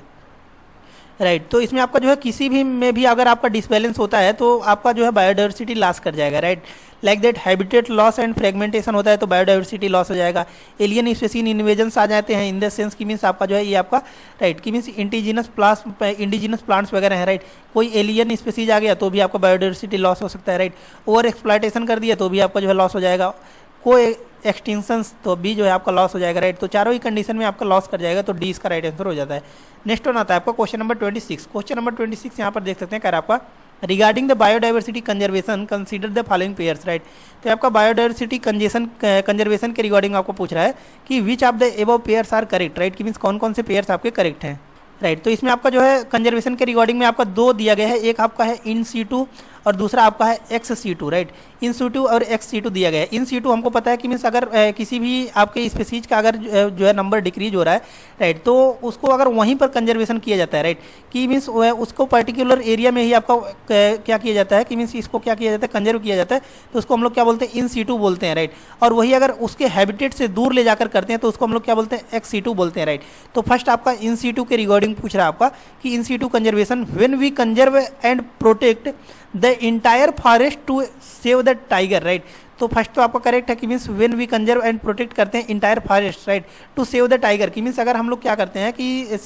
Speaker 1: राइट। तो इसमें आपका जो है किसी भी में भी अगर आपका डिसबैलेंस होता है तो आपका जो है बायोडाइवर्सिटी लॉस कर जाएगा, right. Like that habitat loss and fragmentation होता है तो बायोडाइवर्सिटी लॉस हो जाएगा। एलियन स्पेसीज इन्वेजन्स आ जाते हैं इन द सेंस कि मीन्स आपका जो है ये आपका, राइट, कि मीन्स इंडिजिनस प्लांट्स वगैरह है, राइट। कोई एलियन स्पेसीज आ गया तो भी आपका बायोडाइवर्सिटी लॉस हो सकता है, राइट। ओवर एक्सप्लॉयटेशन कर दिया तो भी आपका जो है लॉस हो जाएगा। कोई एक्सटेंशंस तो भी जो है आपका लॉस हो जाएगा, राइट। तो चारों ही कंडीशन में आपका लॉस कर जाएगा, तो डी इसका राइट आंसर हो जाता है। नेक्स्ट वन आता है आपका क्वेश्चन नंबर 26। क्वेश्चन नंबर 26 यहाँ पर देख सकते हैं, कह रहा है आपका regarding the biodiversity conservation consider the following pairs, right. तो आपका बायोडाइवर्सिटी कंजर्वेशन के रिगार्डिंग आपको पूछ रहा है कि which of the above pairs are correct, right, कि मीन्स कौन कौन से पेयर्स आपके करेक्ट हैं, राइट। तो इसमें आपका जो है कंजर्वेशन के रिगार्डिंग में आपका दो दिया गया है, एक आपका है इन सीटू और दूसरा आपका है ex situ, right. In situ और एक्स सीटू दिया गया है। इन सीटू हमको पता है कि मीन्स अगर किसी भी आपके स्पीसीज का अगर जो है नंबर डिक्रीज हो रहा है, राइट, तो उसको अगर वहीं पर कंजर्वेशन किया जाता है, राइट, कि मीन्स उसको पर्टिकुलर एरिया में ही आपका क्या किया जाता है कि मीन्स इसको क्या किया जाता है, कंजर्व किया जाता है, तो उसको हम लोग क्या बोलते हैं, इन सीटू बोलते हैं, राइट। और वही अगर उसके हैबिटेट से दूर ले जाकर करते हैं तो उसको हम लोग क्या बोलते हैं, एक्स सीटू बोलते हैं, राइट। तो फर्स्ट आपका इन सीटू के रिगार्डिंग पूछ रहा है आपका कि in situ conservation when we conserve and protect the entire forest to save the tiger, right. तो फर्स्ट तो आपका करेक्ट है कि means when we conserve and protect करते हैं entire forest, right, to save the tiger, कि मीन्स अगर हम लोग क्या करते हैं कि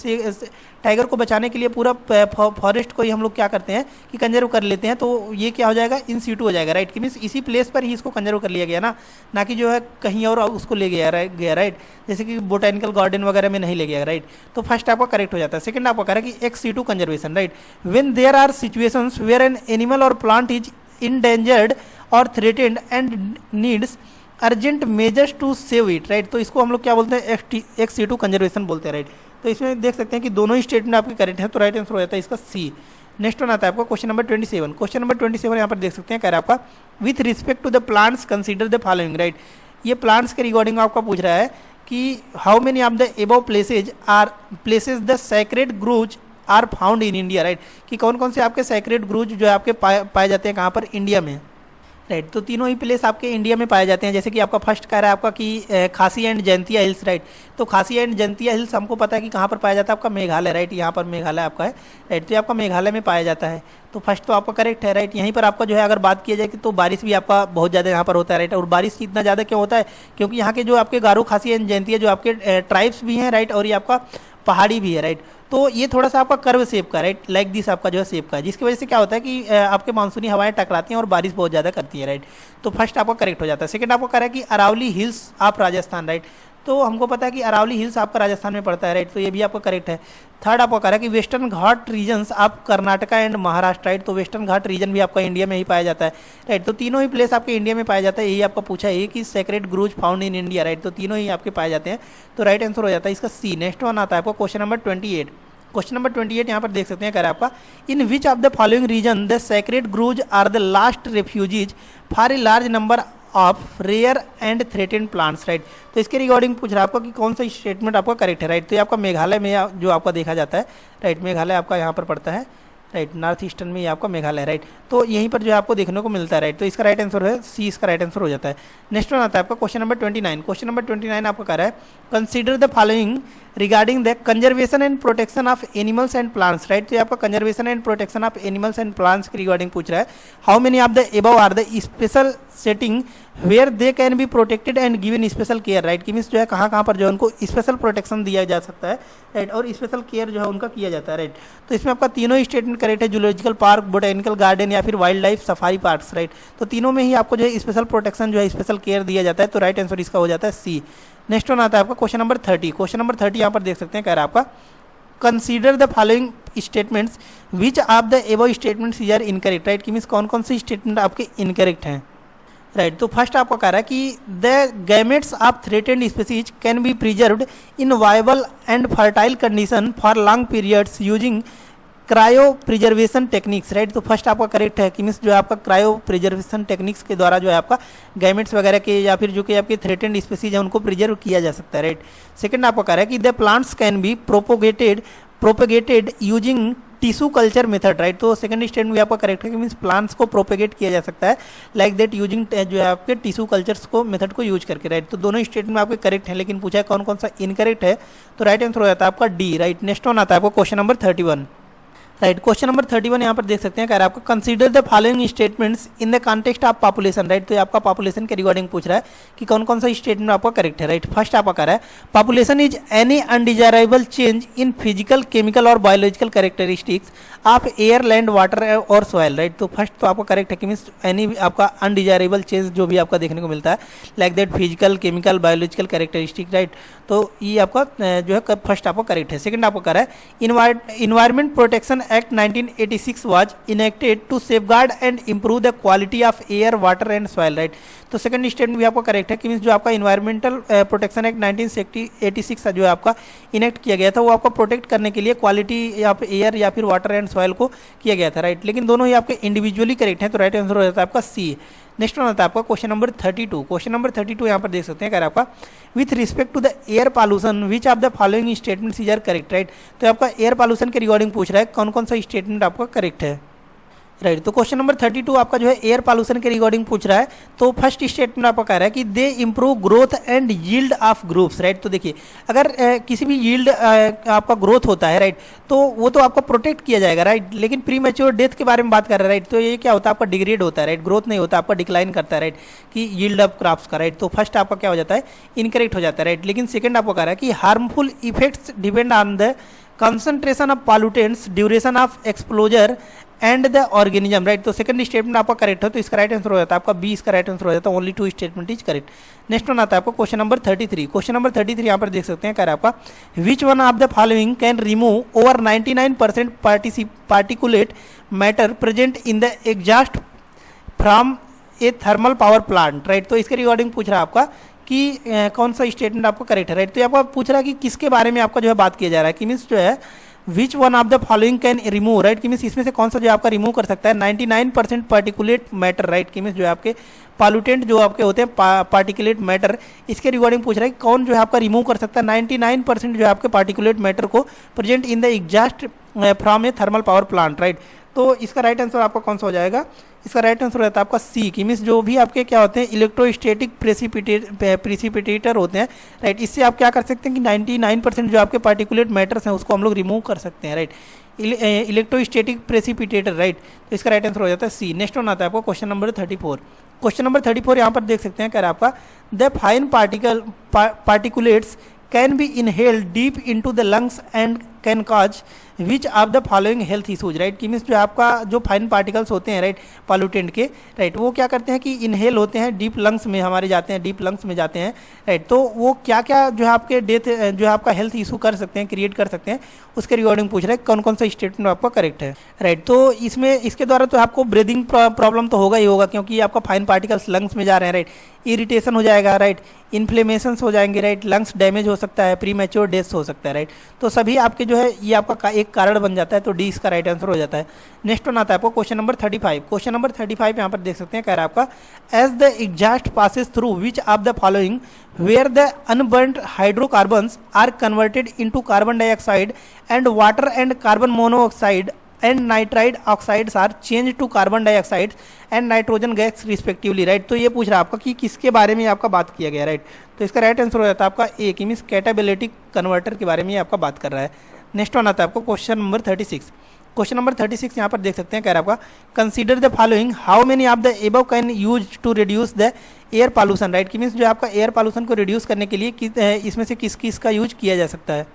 Speaker 1: टाइगर को बचाने के लिए पूरा फॉरेस्ट को ही हम लोग क्या करते हैं कि कंजर्व कर लेते हैं, तो ये क्या हो जाएगा, इन सीटू हो जाएगा, राइट, कि मीन्स इसी प्लेस पर ही इसको कंजर्व कर लिया गया ना कि जो है कहीं और उसको ले गया, राइट, जैसे कि बोटेनिकल गार्डन वगैरह में नहीं ले गया, राइट। तो फर्स्ट आपका करेक्ट हो जाता है। सेकंड आपका कह रहा है कि ex situ conservation, right, when there are situations where an animal और प्लांट इज endangered और threatened and needs urgent measures to save it, right. तो इसको हम लोग क्या बोलते हैं, एक्स-सीटू कंजर्वेशन बोलते हैं, राइट। तो इसमें देख सकते हैं कि दोनों ही स्टेटमेंट आपके करेक्ट है, तो राइट आंसर हो जाता है इसका सी। नेक्स्ट वन आता है आपका क्वेश्चन नंबर 27। क्वेश्चन नंबर 27 यहाँ पर देख सकते हैं, कह रहा है आपका with respect to the plants consider the following, right. ये प्लांट्स के रिगार्डिंग आपका पूछ रहा है कि how many of the above places the sacred groves are found in India, right, कि कौन कौन से आपके सैक्रेड ग्रूज जो है आपके पाए जाते हैं कहाँ पर, इंडिया में, राइट। तो तीनों ही प्लेस आपके इंडिया में पाए जाते हैं। जैसे कि आपका फर्स्ट कह रहा है आपका कि खासी एंड जयंतिया हिल्स, राइट। तो खासी एंड जयंतिया हिल्स हमको पता है कि कहाँ पर पाया जाता है, आपका मेघालय, राइट, यहाँ पर मेघालय आपका है, राइट। तो ये आपका मेघालय में पाया जाता है। तो फर्स्ट तो आपका करेक्ट है, राइट। यहीं पर आपका जो है अगर बात किया जाए कि तो बारिश भी आपका बहुत ज़्यादा यहाँ पर होता है, राइट। और बारिश इतना ज़्यादा क्यों होता है, क्योंकि यहाँ के जो आपके गारो, खासी एंड जयंतिया जो आपके ट्राइब्स भी हैं, राइट, और ये आपका पहाड़ी भी है, राइट। तो ये थोड़ा सा आपका कर्व शेप का, राइट, लाइक दिस आपका जो है शेप का है, जिसकी वजह से क्या होता है कि आपके मानसूनी हवाएं टकराती हैं और बारिश बहुत ज़्यादा करती है, राइट। तो फर्स्ट आपका करेक्ट हो जाता है। सेकंड आपको कह रहा है कि Aravali hills of Rajasthan, right. तो हमको पता है कि अरावली हिल्स आपका राजस्थान में पड़ता है, राइट। तो ये भी आपका करेक्ट है। थर्ड आपको कह रहा है कि Western Ghat regions of Karnataka and Maharashtra, right. तो वेस्टर्न घाट रीजन भी आपका इंडिया में ही पाया जाता है, राइट। तो तीनों ही प्लेस आपके इंडिया में पाया जाता है। यही आपका पूछा है कि sacred groves found in India, right. तो तीनों ही आपके पाए जाते हैं। तो राइट आंसर हो जाता है इसका सी। नेक्स्ट वन आता है आपको क्वेश्चन नंबर 28। क्वेश्चन नंबर 28 यहाँ पर देख सकते हैं, कह रहा है आपका in which of the following region the sacred groves are the last refugees for a large number of rare and threatened plants, right. तो इसके रिगार्डिंग पूछ रहा है आपका कि कौन सा स्टेटमेंट आपका करेक्ट है, राइट। तो ये आपका मेघालय में जो आपका देखा जाता है, राइट, मेघालय आपका यहाँ पर पड़ता है, राइट, नॉर्थ ईस्टर्न में ये आपका मेघालय, राइट। तो यहीं पर जो है आपको देखने को मिलता है, राइट। तो इसका राइट आंसर है सी, इसका राइट आंसर हो जाता है। नेक्स्ट वन आता है आपका क्वेश्चन नंबर 29। क्वेश्चन नंबर 29 आपको कह रहा है consider the following regarding the conservation and protection of animals and plants, right. तो ये आपका conservation and protection of animals and plants की रिगार्डिंग पूछ रहा है। How many of the above are the special setting where they can be protected and given special care, right. कि मीन्स जो है कहाँ कहाँ पर जो है उनको स्पेशल प्रोटेक्शन दिया जा सकता है, राइट, और स्पेशल केयर जो है उनका किया जाता है, राइट। तो इसमें आपका तीनों ही स्टेटमेंट करेक्ट है, जूलॉजिकल पार्क, बोटेनिकल गार्डन या फिर wild life safari parks, right. तो तीनों में ही आपको जो है स्पेशल प्रोटेक्शन जो है स्पेशल केयर दिया जाता है। तो राइट आंसर इसका हो जाता है सी। नेक्स्ट वन आता है आपका क्वेश्चन नंबर 30। क्वेश्चन नंबर 30 यहाँ पर देख सकते हैं, कह रहा है आपका consider the following statements which of the above statements are incorrect, right. कि मीन्स कौन कौन से स्टेटमेंट आपके इनकरेक्ट हैं, राइट। तो फर्स्ट आपको कह रहा है कि the gametes of threatened species can be preserved in viable and fertile condition for long periods using cryo preservation techniques, right. तो फर्स्ट आपका करेक्ट है कि मीन्स जो है आपका क्रायो प्रिजर्वेशन टेक्निक्स के द्वारा जो है आपका गैमेट्स वगैरह के या फिर जो कि आपके थ्रेटेंड स्पीसीज है उनको प्रिजर्व किया जा सकता है, राइट। सेकंड आपको कह रहा है कि the plants can be propagated using tissue culture method, right. तो सेकंड स्टेटमेंट भी आपका करेक्ट है कि मीन्स प्लांट्स को प्रोपेगेट किया जा सकता है लाइक दैट यूजिंग जो है आपके टिश्यू कल्चर्स को मेथड को यूज करके, राइट। तो दोनों स्टेटमेंट आपके करेक्ट है, लेकिन पूछा है कौन कौन सा इनकरेक्ट है। तो राइट आंसर हो जाता है आपका डी, राइट। नेक्स्ट वन आता है आपको question number 31, right. Question number 31 यहाँ पर देख सकते हैं, कह रहा है आपका consider the following statements in the context of population, right. तो ये आपका पॉपुलेशन के रिगार्डिंग पूछ रहा है कि कौन कौन सा स्टेटमेंट आपका करेक्ट है, राइट। फर्स्ट आपका कह रहा है population is any undesirable change in physical, chemical or biological characteristics of air, land, water और सॉइल, राइट। तो फर्स्ट तो आपका करेक्ट है कि मीन्स एनी आपका अनडिजायरेबल चेंज जो भी आपका देखने को मिलता है like that physical, chemical, biological characteristic, right. तो ये आपका जो है फर्स्ट आपका करेक्ट है। सेकंड आपको कह रहा है environment protection act 1986 was enacted to safeguard and improve the quality of air, water and soil, right। तो सेकंड स्टेटमेंट भी आपका करेक्ट है कि मीन्स जो आपका इन्वायरमेंटल प्रोटेक्शन एक्ट 1986 जो है आपका इनेक्ट किया गया था वो आपका प्रोटेक्ट करने के लिए क्वालिटी या फिर एयर या फिर वाटर एंड सॉइल को किया गया था, राइट। लेकिन दोनों ही आपके इंडिविजुअली करेक्ट हैं। तो राइट आंसर हो जाता है आपका सी। नेक्स्ट वन आता है आपका क्वेश्चन नंबर 32। क्वेश्चन नंबर 32 यहाँ पर देख सकते हैं, कह रहा है आपका with respect to the air pollution which of the following statements is are correct, right. तो आपका एयर पॉल्यूशन के रिगार्डिंग पूछ रहा है कौन कौन सा स्टेटमेंट आपका करेक्ट है, राइट। तो क्वेश्चन नंबर 32 आपका जो है एयर पॉल्यूशन के रिगार्डिंग पूछ रहा है। तो फर्स्ट स्टेटमेंट आपका कह रहा है कि they improve growth and yield of groups, right. तो देखिए अगर किसी भी यील्ड आपका ग्रोथ होता है, राइट, तो वो तो आपका प्रोटेक्ट किया जाएगा, राइट। लेकिन प्री मैच्योर डेथ के बारे में बात कर रहे हैं, राइट। तो ये क्या होता है आपका डिग्रेड होता है, राइट। ग्रोथ नहीं होता, आपका डिक्लाइन करता है, राइट, कि यील्ड ऑफ क्रॉप्स का, राइट। तो फर्स्ट आपका क्या हो जाता है इनकरेक्ट हो जाता है, राइट। लेकिन सेकंड आपको कह रहा है कि harmful effects depend on the concentration of pollutants, duration of exposure and the organism, right. तो सेकंड स्टेटमेंट आपका करेक्ट है। तो इसका राइट आंसर हो जाता है आपका बी, इसका राइट आंसर हो जाता है only 2 statement is correct. Next one आता है आपको क्वेश्चन नंबर 33। क्वेश्चन नंबर 33 यहाँ पर देख सकते हैं, कह रहा है आपका which one of the following can remove over 99% particulate matter present in the exhaust from A thermal power plant, right. तो इसके रिगार्डिंग पूछ रहा है आपका कि कौन सा स्टेटमेंट आपको करेक्ट है, राइट। तो आपको पूछ रहा है कि किसके बारे में आपका जो है बात किया जा रहा है कि मीन्स जो है विच one of the following can remove, right, कि मीन्स इसमें से कौन सा जो आपका रिमूव कर सकता है 99% पार्टिकुलेट मैटर, राइट, कि मीन्स जो आपके पॉल्यूटेंट जो आपके होते हैं पार्टिकुलेट मैटर, इसके रिगार्डिंग पूछ रहा है कि कौन जो है आपका रिमूव कर सकता है 99% जो है आपके पार्टिकुलेट मैटर को present in the exhaust from A thermal power plant, right. तो इसका राइट आंसर आपका कौन सा हो जाएगा, इसका राइट आंसर रहता है आपका सी, की मीन्स जो भी आपके क्या होते हैं इलेक्ट्रोस्टैटिक प्रेसिपिटेटर होते हैं, राइट। इससे आप क्या कर सकते हैं कि 99% जो आपके पार्टिकुलेट मैटर्स हैं उसको हम लोग रिमूव कर सकते हैं, राइट, इलेक्ट्रोस्टैटिक प्रेसिपिटेटर, राइट। तो इसका राइट आंसर हो जाता है सी। नेक्स्ट वन आता है आपको क्वेश्चन नंबर 34। क्वेश्चन नंबर 34 यहाँ पर देख सकते हैं, कह रहा है आपका the fine particulates can be inhaled deep into the lungs and can cause which of the following health issues, right, कि मीन्स जो आपका जो फाइन पार्टिकल्स होते हैं, राइट, पॉल्यूटेंट के, राइट, वो क्या करते हैं कि इनहेल होते हैं, डीप लंग्स में हमारे जाते हैं, डीप लंग्स में जाते हैं, राइट। तो वो क्या क्या जो है आपके डेथ जो है आपका हेल्थ इशू कर सकते हैं, क्रिएट कर सकते हैं, उसके रिगार्डिंग पूछ रहे हैं कौन कौन सा स्टेटमेंट आपका करेक्ट है, राइट। तो इसमें इसके द्वारा तो आपको ब्रीदिंग प्रॉब्लम तो होगा ही होगा, क्योंकि आपका फाइन पार्टिकल्स लंग्स में जा रहे हैं, राइट, इरिटेशन हो जाएगा, राइट, इन्फ्लेमेशंस हो जाएंगे, राइट, लंग्स डैमेज हो सकता है, प्री मैच्योर डेथ हो सकता है, राइट। तो सभी आपके जो है ये आपका एक कारण बन जाता है, तो डी इसका राइट आंसर हो जाता है। नेक्स्ट वन आता है आपको क्वेश्चन नंबर 35। क्वेश्चन नंबर 35 यहाँ पर देख सकते हैं, कह रहा है आपका as the exhaust passes through which of the following where the unburned hydrocarbons are converted into carbon dioxide and water and carbon monoxide and nitride oxides are change to carbon dioxide and nitrogen gas respectively, right. तो ये पूछ रहा है आपका कि किसके बारे में आपका बात किया गया, राइट। तो इसका राइट आंसर हो जाता है आपका ए, की मीन्स कैटालिटिक कन्वर्टर के बारे में आपका बात कर रहा है। नेक्स्ट वन आता है आपको क्वेश्चन नंबर 36। क्वेश्चन नंबर 36 यहाँ पर देख सकते हैं, कह रहा है आपका consider the following how many of the above can use to reduce the air pollution, right, की मीन्स जो आपका एयर पॉल्यूशन को रिड्यूस करने के लिए इसमें से किस किस का यूज किया जा सकता है,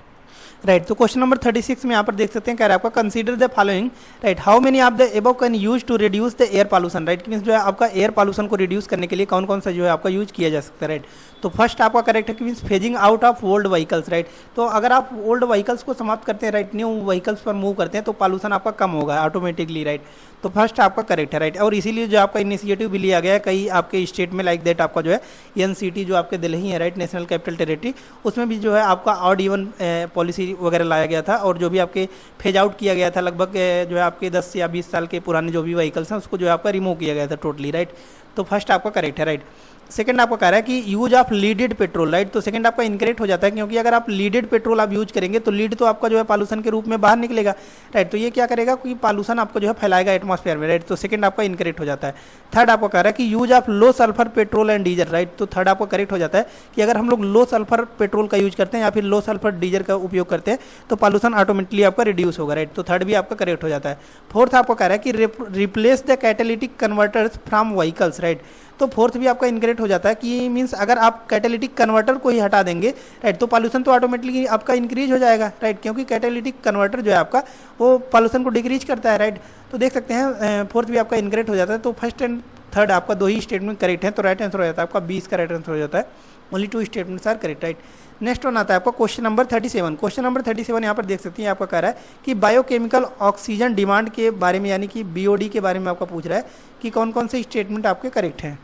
Speaker 1: राइट। तो क्वेश्चन नंबर 36 में यहाँ पर देख सकते हैं, कह रहा है आपका consider the following, right, how many of the above can use to reduce the air pollution, right, means जो है आपका एयर पॉल्यूशन को रिड्यूस करने के लिए कौन कौन सा जो है आपका यूज किया जा सकता है, राइट। तो फर्स्ट आपका करेक्ट है कि means phasing out of old vehicles, right. तो अगर आप ओल्ड व्हीकल्स को समाप्त करते हैं, राइट, न्यू व्हीकल्स पर मूव करते हैं तो पॉल्यूशन आपका कम होगा ऑटोमेटिकली, राइट। तो फर्स्ट आपका करेक्ट है, राइट। और इसीलिए जो आपका इनिशिएटिव भी लिया गया है कई आपके स्टेट में, लाइक दैट आपका जो है एनसीटी जो आपके दिल्ली है, राइट, नेशनल कैपिटल टेरिटरी, उसमें भी जो है आपका ऑड इवन पॉलिसी वगैरह लाया गया था, और जो भी आपके फेज आउट किया गया था लगभग जो है आपके 10 या 20 साल के पुराने जो भी व्हीकल्स हैं उसको जो है आपका रिमूव किया गया था टोटली, राइट। तो फर्स्ट आपका करेक्ट है, राइट। सेकंड आपको कह रहा है कि use of leaded petrol, right. तो सेकंड आपका इनकरेक्ट हो जाता है, क्योंकि अगर आप लीडेड पेट्रोल आप यूज करेंगे तो लीड तो आपका जो है पॉल्यूशन के रूप में बाहर निकलेगा, राइट। तो ये क्या करेगा कि पॉल्यूशन आपको जो है फैलाएगा एटमॉस्फेयर में, राइट। तो सेकंड आपका इनकरेक्ट हो जाता है। थर्ड आपको कह रहा है कि use of low sulphur petrol and diesel, right. तो थर्ड आपको करेक्ट हो जाता है कि अगर हम लोग लो सल्फर पेट्रोल का यूज करते हैं या फिर लो सल्फर डीजल का उपयोग करते हैं तो पॉल्यूशन ऑटोमेटिकली आपका रिड्यूस होगा, राइट। तो थर्ड भी आपका करेक्ट हो जाता है। फोर्थ आपको कह रहा है कि replace the catalytic converters from vehicles, right. तो फोर्थ भी आपका इनकरेक्ट हो जाता है कि मीन्स अगर आप कैटालिटिक कन्वर्टर को ही हटा देंगे, राइट, तो पॉल्यूशन तो ऑटोमेटिकली आपका इंक्रीज हो जाएगा, राइट, क्योंकि कैटालिटिक कन्वर्टर जो है आपका वो पॉल्यूशन को डिक्रीज करता है, राइट। तो देख सकते हैं फोर्थ भी आपका इनकरेक्ट हो जाता है। तो फर्स्ट एंड थर्ड आपका दो ही स्टेटमेंट करेक्ट है, तो राइट आंसर हो जाता है आपका 20 का राइट आंसर हो जाता है। Only 2 statements are correct, right. Next one आता है आपका क्वेश्चन नंबर 37। क्वेश्चन नंबर 37 यहाँ पर देख सकते हैं, आपका कह रहा है कि बायोकेमिकल ऑक्सीजन डिमांड के बारे में यानी कि बीओडी के बारे में आपका पूछ रहा है कि कौन कौन से स्टेटमेंट आपके करेक्ट हैं,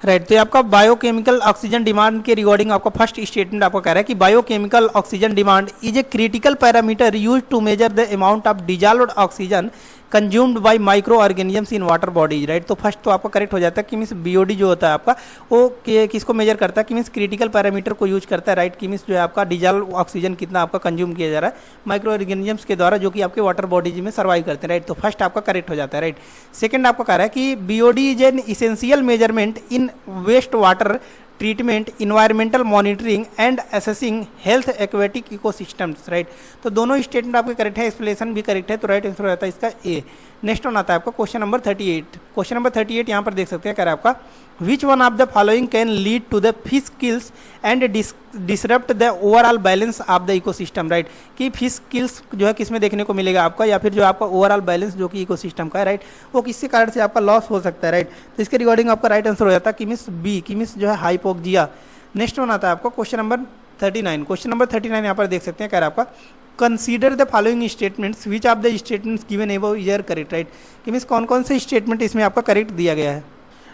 Speaker 1: राइट। तो आपका बायोकेमिकल ऑक्सीजन डिमांड के रिगार्डिंग आपका फर्स्ट स्टेटमेंट आपको कह रहा है कि biochemical oxygen demand is a critical parameter use to measure the amount of dissolved oxygen consumed by microorganisms in water bodies, right. तो फर्स्ट तो आपका करेक्ट हो जाता है कि मीन्स बीओडी जो होता है आपका वो किसको मेजर करता है कि मीन्स क्रिटिकल पैरामीटर को यूज करता है, राइट, कि मीन्स जो है आपका डिजॉल्व ऑक्सीजन कितना आपका कंज्यूम किया जा रहा है माइक्रो ऑर्गेनिजम्स के द्वारा जो कि आपके वाटर बॉडीज में सर्वाइव करते हैं, राइट। तो फर्स्ट आपका करेक्ट हो जाता है, राइट। सेकंड आपका कह रहा है कि BOD is an essential measurement in waste water treatment, environmental monitoring and assessing health aquatic ecosystems, right. तो दोनों स्टेटमेंट आपके करेक्ट है, एक्सप्लेनेशन भी करेक्ट है, तो राइट आंसर हो जाता है इसका ए। नेक्स्ट वन आता है आपका क्वेश्चन नंबर 38। क्वेश्चन नंबर 38 यहाँ पर देख सकते हैं, कह रहा है आपका which one of the following can lead to the fish kills and disrupt the overall balance of the ecosystem, right. कि फिश किल्स जो है किसमें देखने को मिलेगा आपका, या फिर जो आपका ओवरऑल बैलेंस जो कि इकोसिस्टम का है, राइट, वो किसी कारण से आपका लॉस हो सकता है, राइट। तो इसके रिगार्डिंग आपका राइट आंसर हो जाता है कि मिस बी, की मिस जो है हाइपोक्सिया। नेक्स्ट वन आता है आपको क्वेश्चन नंबर 39। क्वेश्चन नंबर 39 यहाँ पर देख सकते हैं, कह रहा है आपका consider the following statements which of the statements given above is correct, right. कि मीन्स कौन कौन से स्टेटमेंट इसमें आपका करेक्ट दिया गया है,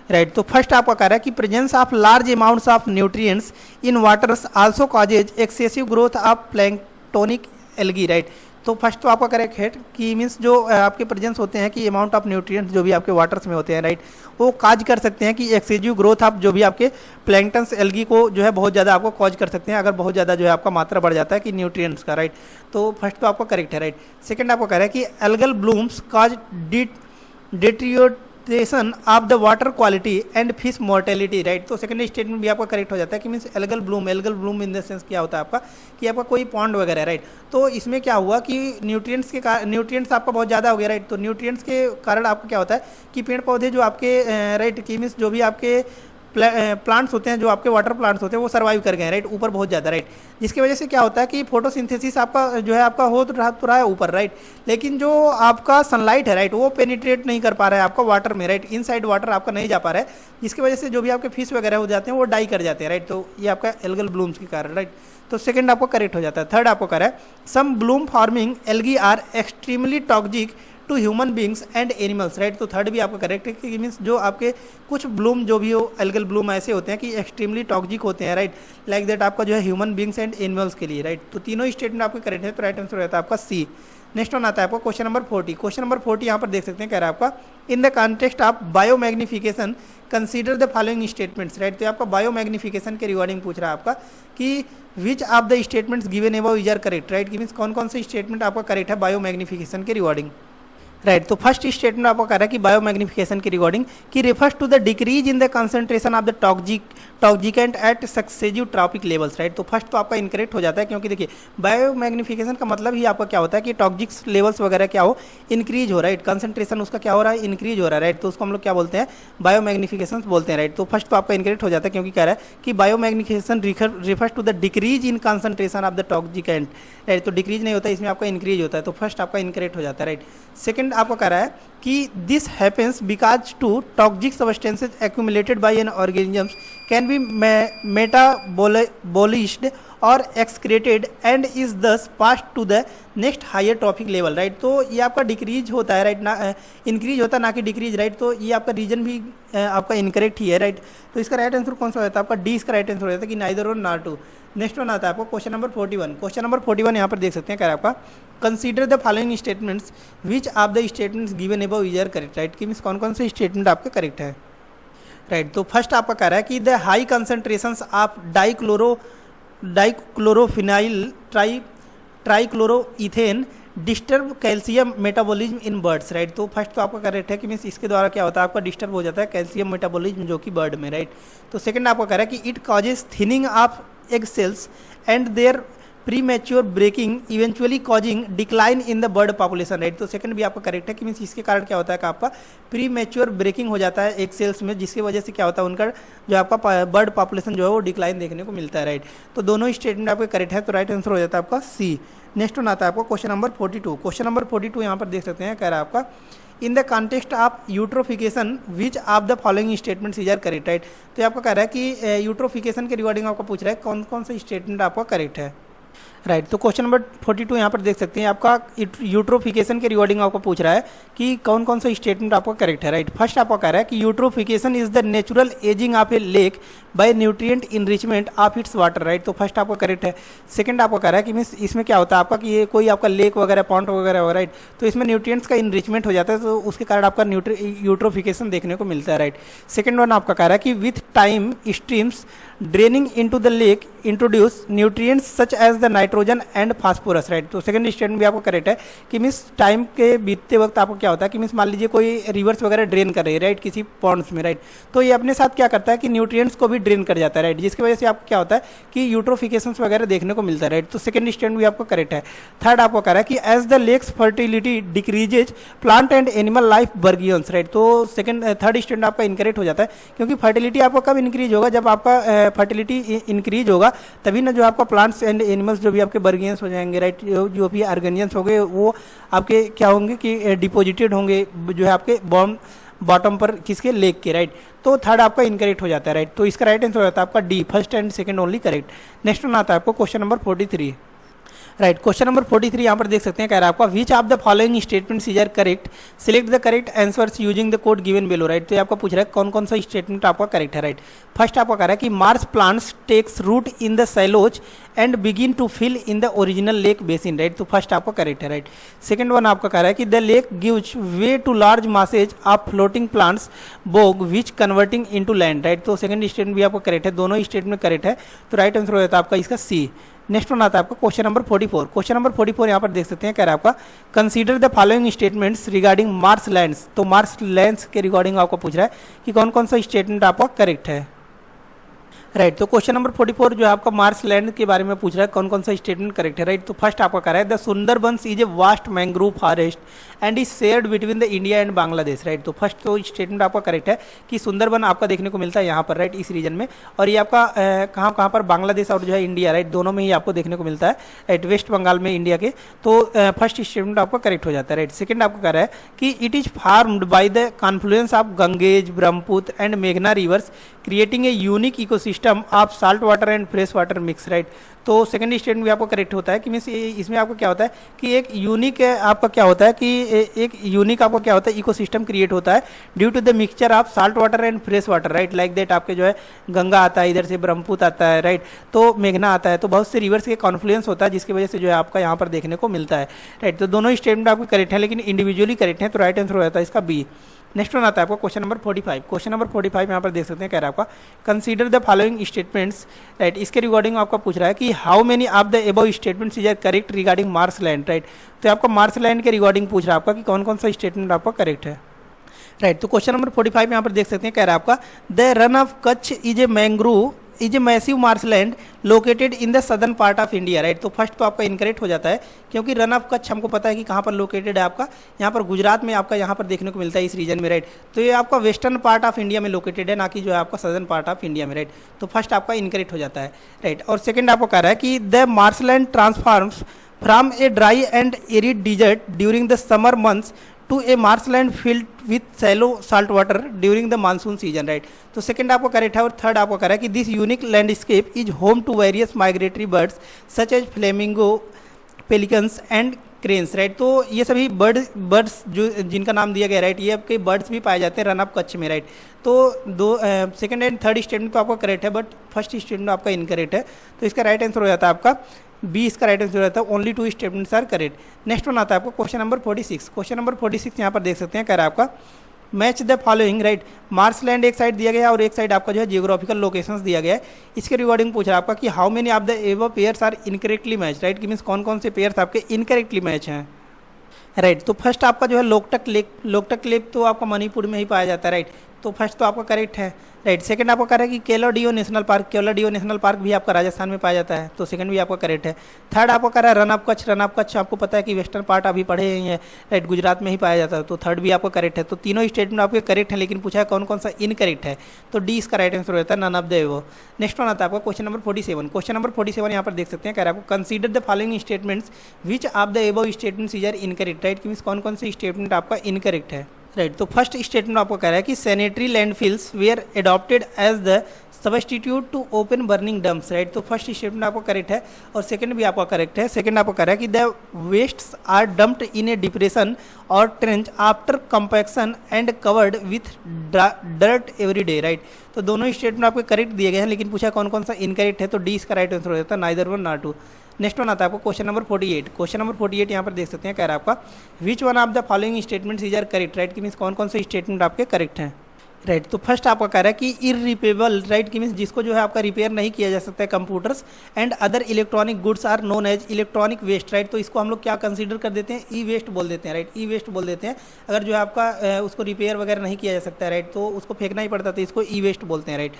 Speaker 1: राइट। तो फर्स्ट आपका कह रहा है कि presence of large amounts of nutrients in waters also causes excessive growth of planktonic algae, right. तो फर्स्ट तो आपका करेक्ट है कि मीन्स जो आपके प्रेजेंस होते हैं कि अमाउंट ऑफ न्यूट्रिएंट्स जो भी आपके वाटर्स में होते हैं, राइट, वो काज कर सकते हैं कि एक्सेसिव ग्रोथ आप जो भी आपके प्लैंक्टन्स एल्गी को जो है बहुत ज़्यादा आपको कॉज कर सकते हैं अगर बहुत ज़्यादा जो है आपका मात्रा बढ़ जाता है कि न्यूट्रिएंट्स का, राइट। तो फर्स्ट तो आपका करेक्ट है, राइट। सेकंड आपको कह रहा है कि algal blooms cause deterioration of the water quality and fish mortality, right. तो सेकंड स्टेटमेंट भी आपका करेक्ट हो जाता है कि means algal bloom in the sense क्या होता है आपका कि आपका कोई पॉन्ड वगैरह है, राइट। तो इसमें क्या हुआ कि न्यूट्रिएंट्स आपका बहुत ज़्यादा हो गया, राइट। तो न्यूट्रिएंट्स के कारण आपका क्या होता है कि पेड़ पौधे जो आपके राइट कि मीन्स जो भी आपके प्लांट्स होते हैं, जो आपके वाटर प्लांट्स होते हैं, वो सर्वाइव कर गए हैं, राइट, ऊपर बहुत ज़्यादा, राइट। जिसकी वजह से क्या होता है कि फोटोसिंथेसिस आपका जो है आपका हो तो रहा है ऊपर, राइट, लेकिन जो आपका सनलाइट है, राइट, वो पेनिट्रेट नहीं कर पा रहा है आपका वाटर में, राइट, इनसाइड वाटर आपका नहीं जा पा रहा है, जिसकी वजह से जो भी आपके फिश वगैरह हो जाते हैं वो डाई कर जाते हैं, राइट। तो ये आपका एल्गल ब्लूम्स के कारण, राइट। तो सेकंड आपको करेक्ट हो जाता है। थर्ड आपको कह रहा है some bloom forming algae are extremely toxic to human beings and animals, right. तो थर्ड भी आपका करेक्ट है कि मीन्स जो आपके कुछ ब्लूम जो भी हो एल्गल ब्लूम ऐसे होते हैं कि एक्सट्रीमली टॉक्सिक होते हैं, राइट, लाइक दैट आपका जो है ह्यूमन बींग्स एंड एनिमल्स के लिए, राइट। तो तीनों स्टेटमेंट आपके करेक्ट है, तो राइट आंसर रहता है आपका सी। नेक्स्ट वन आता है आपको क्वेश्चन नंबर 40। क्वेश्चन नंबर 40 यहाँ पर देख सकते हैं, कह रहा है आपका in the context of biomagnification consider the following statements, right. तो आपका बायोमैग्निफिकेशन के रिगार्डिंग पूछ रहा है आपका कि which of the statements given above is are correct, right, कि मीन्स कौन कौन से स्टेटमेंट आपका करेक्ट है बायोमैग्निफिकेशन के रिगार्डिंग, राइट। तो फर्स्ट स्टेटमेंट आपको कह रहा है कि बायोमैग्निफिकेशन की रिगार्डिंग कि refers to the decrease in the concentration of the toxicant at successive trophic levels, right. तो फर्स्ट तो आपका इनकरेक्ट हो जाता है क्योंकि देखिए बायोमैग्निफिकेशन का मतलब ही आपका क्या होता है कि टॉक्सिक लेवल्स वगैरह क्या हो इंक्रीज हो, राइट, कंसंट्रेशन उसका क्या हो रहा है इंक्रीज हो रहा है, राइट। तो उसको हम लोग क्या बोलते हैं बायोमैग्निफिकेशन बोलते हैं, राइट। तो फर्स्ट तो आपका इनकरेक्ट हो जाता है क्योंकि कह रहा है कि biomagnification refers to the decrease in concentration of the toxicant, right. तो डिक्रीज नहीं होता, इसमें आपका इंक्रीज होता है, तो फर्स्ट आपका इनकरेक्ट हो जाता है, राइट। सेकंड आपको कह रहा है कि this happens because to toxic substances accumulated by an organisms can be metabolized or excreted and is thus pass to the next higher trophic level, right. तो ये आपका डिक्रीज होता है, राइट, ना इंक्रीज होता है ना कि डिक्रीज, राइट। तो ये आपका रीजन भी आपका इनकरेक्ट ही है, राइट। तो इसका राइट आंसर कौन सा होता है आपका डी, इसका राइट आंसर हो जाता है कि नाइदर और नॉट टू। नेक्स्ट वन आता है आपको क्वेश्चन नंबर 41। क्वेश्चन नंबर 41 यहाँ पर देख सकते हैं, कह रहा है आपका consider the following statements which of the statements given above is are correct, right, कि मीन्स कौन कौन से स्टेटमेंट आपका करेक्ट है, राइट। तो फर्स्ट आपका कह रहा है कि the high concentrations of dichlorophenyl trichloroethane disturb calcium metabolism in birds, right. तो फर्स्ट तो आपका करेक्ट है कि मीन्स इसके द्वारा क्या होता है आपका डिस्टर्ब हो जाता है कैल्शियम मेटाबॉलिज्म जो कि बर्ड में, राइट। तो सेकंड आपका कह रहा है कि it causes thinning of egg shells and their premature breaking eventually causing decline in the bird population, right. तो सेकंड भी आपका करेक्ट है कि मीन्स इसके कारण क्या होता है कि आपका प्रीमेच्योर ब्रेकिंग हो जाता है एग सेल्स में, जिसकी वजह से क्या होता है उनका जो आपका बर्ड पॉपुलेशन जो है वो डिक्लाइन देखने को मिलता है, राइट। तो दोनों स्टेटमेंट आपके करेक्ट है, तो राइट आंसर हो जाता है आपका सी। नेक्स्ट वन आता है आपको क्वेश्चन नंबर 42। क्वेश्चन नंबर 42 यहाँ पर देख सकते हैं, कह रहा है आपका in the context of eutrophication which of the following statements is are correct, right. तो आपका कह रहा है कि यूट्रोफिकेशन के रिगार्डिंग आपका पूछ रहा है कौन कौन से स्टेटमेंट आपका करेक्ट है, राइट। तो क्वेश्चन नंबर 42 यहाँ पर देख सकते हैं आपका यूट्रोफिकेशन के रिगार्डिंग आपको पूछ रहा है कि कौन कौन सा स्टेटमेंट आपका करेक्ट है, राइट। फर्स्ट आपका कह रहा है कि eutrophication is the natural ageing of A lake bye nutrient enrichment of its water, right. तो फर्स्ट आपका करेक्ट है। सेकंड आपका कह रहा है कि मीन्स इसमें क्या होता है आपका कि ये कोई आपका लेक वगैरह पॉन्ड वगैरह हो, राइट। तो इसमें न्यूट्रिएंट्स का इनरिचमेंट हो जाता है, तो उसके कारण आपका यूट्रोफिकेशन देखने को मिलता है, राइट। सेकंड वन आपका कह रहा है कि with time streams draining into the lake introduce nutrients such as the nitrogen and phosphorus, right. तो सेकंड स्टेटमेंट भी आपको करेक्ट है कि मीन्स टाइम के बीतते वक्त आपको क्या होता है कि मीन्स मान लीजिए कोई रिवर्स वगैरह ड्रेन कर रही है, राइट, किसी पॉन्ड्स में, राइट। तो ये अपने साथ क्या करता है कि न्यूट्रिएंट्स को भी ड्रेन कर जाता है, राइट, जिसकी वजह से आपको क्या होता है कि यूट्रोफिकेशन वगैरह देखने को मिलता है, राइट। तो सेकंड स्टेटमेंट भी आपको करेक्ट है। थर्ड आपको कह रहा है कि as the lake's fertility decreases plant and animal life burgeons, right. तो थर्ड स्टेटमेंट आपका इनकरेक्ट हो जाता है क्योंकि फर्टिलिटी आपको कब इंक्रीज होगा, जब आपका फर्टिलिटी इंक्रीज होगा तभी ना जो आपका प्लांट्स एंड एनिमल्स जो भी आपके बर्गियंस हो जाएंगे, राइट, जो भी ऑर्गेनियंस होंगे वो आपके क्या होंगे कि डिपोजिटेड होंगे जो है आपके बॉटम पर किसके लेक के, राइट। तो थर्ड आपका इनकरेक्ट हो जाता है, राइट। तो इसका राइट आंसर हो जाता है आपका D, first and second only correct. Next one आता है आपको question number 43, right, question number 43 यहाँ पर देख सकते हैं, कह रहा है आपका which of the following statements is are correct, select the correct answers using the code given below. Right, तो ये आपका पूछ रहा है कौन कौन सा स्टेटमेंट आपका करेक्ट है। राइट, फर्स्ट आपका कह रहा है कि marsh plants takes root in the shallows and begin to fill in the original lake basin. Right, तो फर्स्ट आपका करेक्ट है। राइट, सेकंड वन आपका कह रहा है कि the lake gives way to large masses of floating plants bog which converting into land. Right, तो सेकंड स्टेटमेंट भी आपका करेक्ट है, दोनों स्टेटमेंट करेक्ट है, तो राइट आंसर हो जाता है आपका इसका सी। नेक्स्ट वन आता है आपका क्वेश्चन नंबर 44। क्वेश्चन नंबर 44 यहाँ पर देख सकते हैं, कह रहा है आपका consider the following statements regarding Mars lands. तो मार्स लैंड्स के रिगार्डिंग आपको पूछ रहा है कि कौन कौन सा स्टेटमेंट आपका करेक्ट है। राइट, तो क्वेश्चन नंबर 44 जो है आपका मार्स लैंड के बारे में पूछ रहा है कौन कौन सा स्टेटमेंट करेक्ट है। राइट, तो फर्स्ट आपका कह रहा है the Sundarbans is a vast mangrove forest and is shared between the India and Bangladesh. Right, तो फर्स्ट तो स्टेटमेंट आपका करेक्ट है कि सुंदरबन आपका देखने को मिलता है यहाँ पर, राइट, इस रीजन में, और ये आपका कहाँ कहाँ पर, बांग्लादेश और जो है इंडिया, राइट, दोनों में ही आपको देखने को मिलता है। राइट, वेस्ट बंगाल में इंडिया के, तो फर्स्ट स्टेटमेंट आपका करेक्ट हो जाता है। राइट, सेकंड आपको कह रहा है कि it is formed by the confluence of Ganges, Brahmaputra and मेघना rivers creating a unique ecosystem of salt water and fresh water mix. Right, तो सेकंड स्टेटमेंट भी आपको करेक्ट होता है कि मीन्स इसमें आपको क्या होता है कि एक यूनिक आपका क्या होता है कि एक यूनिक आपका क्या होता है इकोसिस्टम क्रिएट होता है due to the mixture of salt water and fresh water. Right, like that आपके जो है गंगा आता है, इधर से ब्रह्मपुत्र आता है, राइट, तो मेघना आता है, तो बहुत से रिवर्स के कॉन्फ्लुएंस होता है जिसकी वजह से जो है आपका यहाँ पर देखने को मिलता है। राइट, तो दोनों स्टेटमेंट आपको करेक्ट है लेकिन इंडिविजुअली करेक्ट है, तो राइट आंसर हो जाता है इसका बी। नेक्स्ट वन आता है आपको क्वेश्चन नंबर 45। क्वेश्चन नंबर 45 यहाँ पर देख सकते हैं, कह रहा है आपका consider the following statements. Right, इसके रिगार्डिंग आपका पूछ रहा है कि how many of the above statements is are correct regarding marshland. Right, तो आपका मार्स लैंड के रिगार्डिंग पूछ रहा है आपका कि कौन कौन सा स्टेटमेंट आपका करेक्ट है। राइट, तो क्वेश्चन नंबर 45 यहाँ पर देख सकते हैं, कह रहा है आपका the run of Kutch is a mangrove is a massive marshland located in the southern part of India. Right, तो फर्स्ट तो आपका इनकरेक्ट हो जाता है क्योंकि रन ऑफ कच्छ हमको पता है कि कहाँ पर लोकेटेड है आपका, यहाँ पर गुजरात में आपका यहाँ पर देखने को मिलता है इस रीजन में। राइट, तो ये आपका वेस्टर्न पार्ट ऑफ इंडिया में लोकेटेड है, ना कि जो है आपका सदर्न पार्ट ऑफ इंडिया में। राइट, तो फर्स्ट आपका इनकरेक्ट हो जाता है। राइट, और सेकेंड आपको कह रहा है कि the marshland transforms from a dry and arid desert during the summer months to a marshland field with shallow salt water during the monsoon season. Right, तो सेकंड आपको करेक्ट है, और थर्ड आपको कह रहा है कि this unique landscape is home to various migratory birds such as flamingo, pelicans and cranes. Right, तो ये सभी बर्ड्स जो जिनका नाम दिया गया, राइट, ये आपके बर्ड्स भी पाए जाते हैं रन ऑफ कच्छ में। राइट, तो दो सेकंड एंड थर्ड स्टेटमेंट तो आपका करेक्ट है, बट फर्स्ट स्टेटमेंट आपका इनकरेक्ट है, तो इसका राइट आंसर हो जाता है आपका बी। इसका राइट आंसर हो जाता है only two statements are correct. Next one आता है आपको क्वेश्चन नंबर 46। क्वेश्चन नंबर 46 यहाँ पर देख सकते हैं, कह रहा है आपका मैच द फॉलोइंग। राइट, मार्सलैंड एक साइड दिया गया है और एक साइड आपका जो है जियोग्राफिकल लोकेशंस दिया गया है। इसके रिगार्डिंग पूछ रहा है आपका कि how many of the above pairs are incorrectly match. Right, कि मीन्स कौन कौन से पेयर्स आपके इनकरेक्टली मैच हैं। राइट, तो फर्स्ट आपका जो है लोकटक लेक तो आपका मणिपुर में ही पाया जाता है। राइट, तो फर्स्ट तो आपका करेक्ट है। राइट, सेकंड आपका करेक्ट है कि केवलादियो नेशनल पार्क भी आपका राजस्थान में पाया जाता है, तो सेकंड भी आपका करेक्ट है। थर्ड आपका कह रहा है रन ऑफ कच्छ आपको पता है कि वेस्टर्न पार्ट अभी पढ़े ही हैं, राइट, गुजरात में ही पाया जाता है, तो थर्ड भी आपका करेक्ट है। तो तीनों स्टेटमेंट आपके करेक्ट है, लेकिन पूछा है कौन कौन सा इनकरेक्ट है, तो डी इसका राइट आंसर होता है none of the above. Next one आता है आपका क्वेश्चन नंबर 47। क्वेश्चन नंबर 47 यहाँ पर देख सकते हैं, कह रहा है आपको consider the following statements which of the above statements is are incorrect. Right, means कौन कौन से स्टेटमेंट आपका इनकरेक्ट है। राइट, तो फर्स्ट स्टेटमेंट आपको कह रहा है कि sanitary landfills were adopted as the substitute to open burning dumps. Right, तो फर्स्ट स्टेटमेंट आपको करेक्ट है और सेकंड भी आपका करेक्ट है। सेकंड आपको कह रहा है कि the wastes are dumped in a depression or trench after compaction and covered with dirt every day. Right, तो दोनों स्टेटमेंट आपको करेक्ट दिए गए हैं, लेकिन पूछा कौन कौन सा इनकरेक्ट है, तो डी इसका राइट आंसर हो जाता है neither one not two. Next one आता है आपको क्वेश्चन नंबर 48। क्वेश्चन नंबर 48 यहाँ पर देख सकते हैं, कह रहा है आपका which one of the following statements is are correct. Right, कि मीन्स कौन कौन से स्टेटमेंट आपके करेक्ट हैं। राइट, तो फर्स्ट आपका कह रहा है कि इरिपेबल। राइट, कि मीन्स जिसको जो है आपका रिपेयर नहीं किया जा सकता है computers and other electronic goods are known as electronic waste. Right, तो इसको हम लोग क्या कंसीडर कर देते हैं, ई वेस्ट बोल देते हैं। राइट, ई वेस्ट बोल देते हैं अगर जो है आपका उसको रिपेयर वगैरह नहीं किया जा सकता है। राइट, तो उसको फेंकना ही पड़ता, तो इसको ई वेस्ट बोलते हैं। राइट,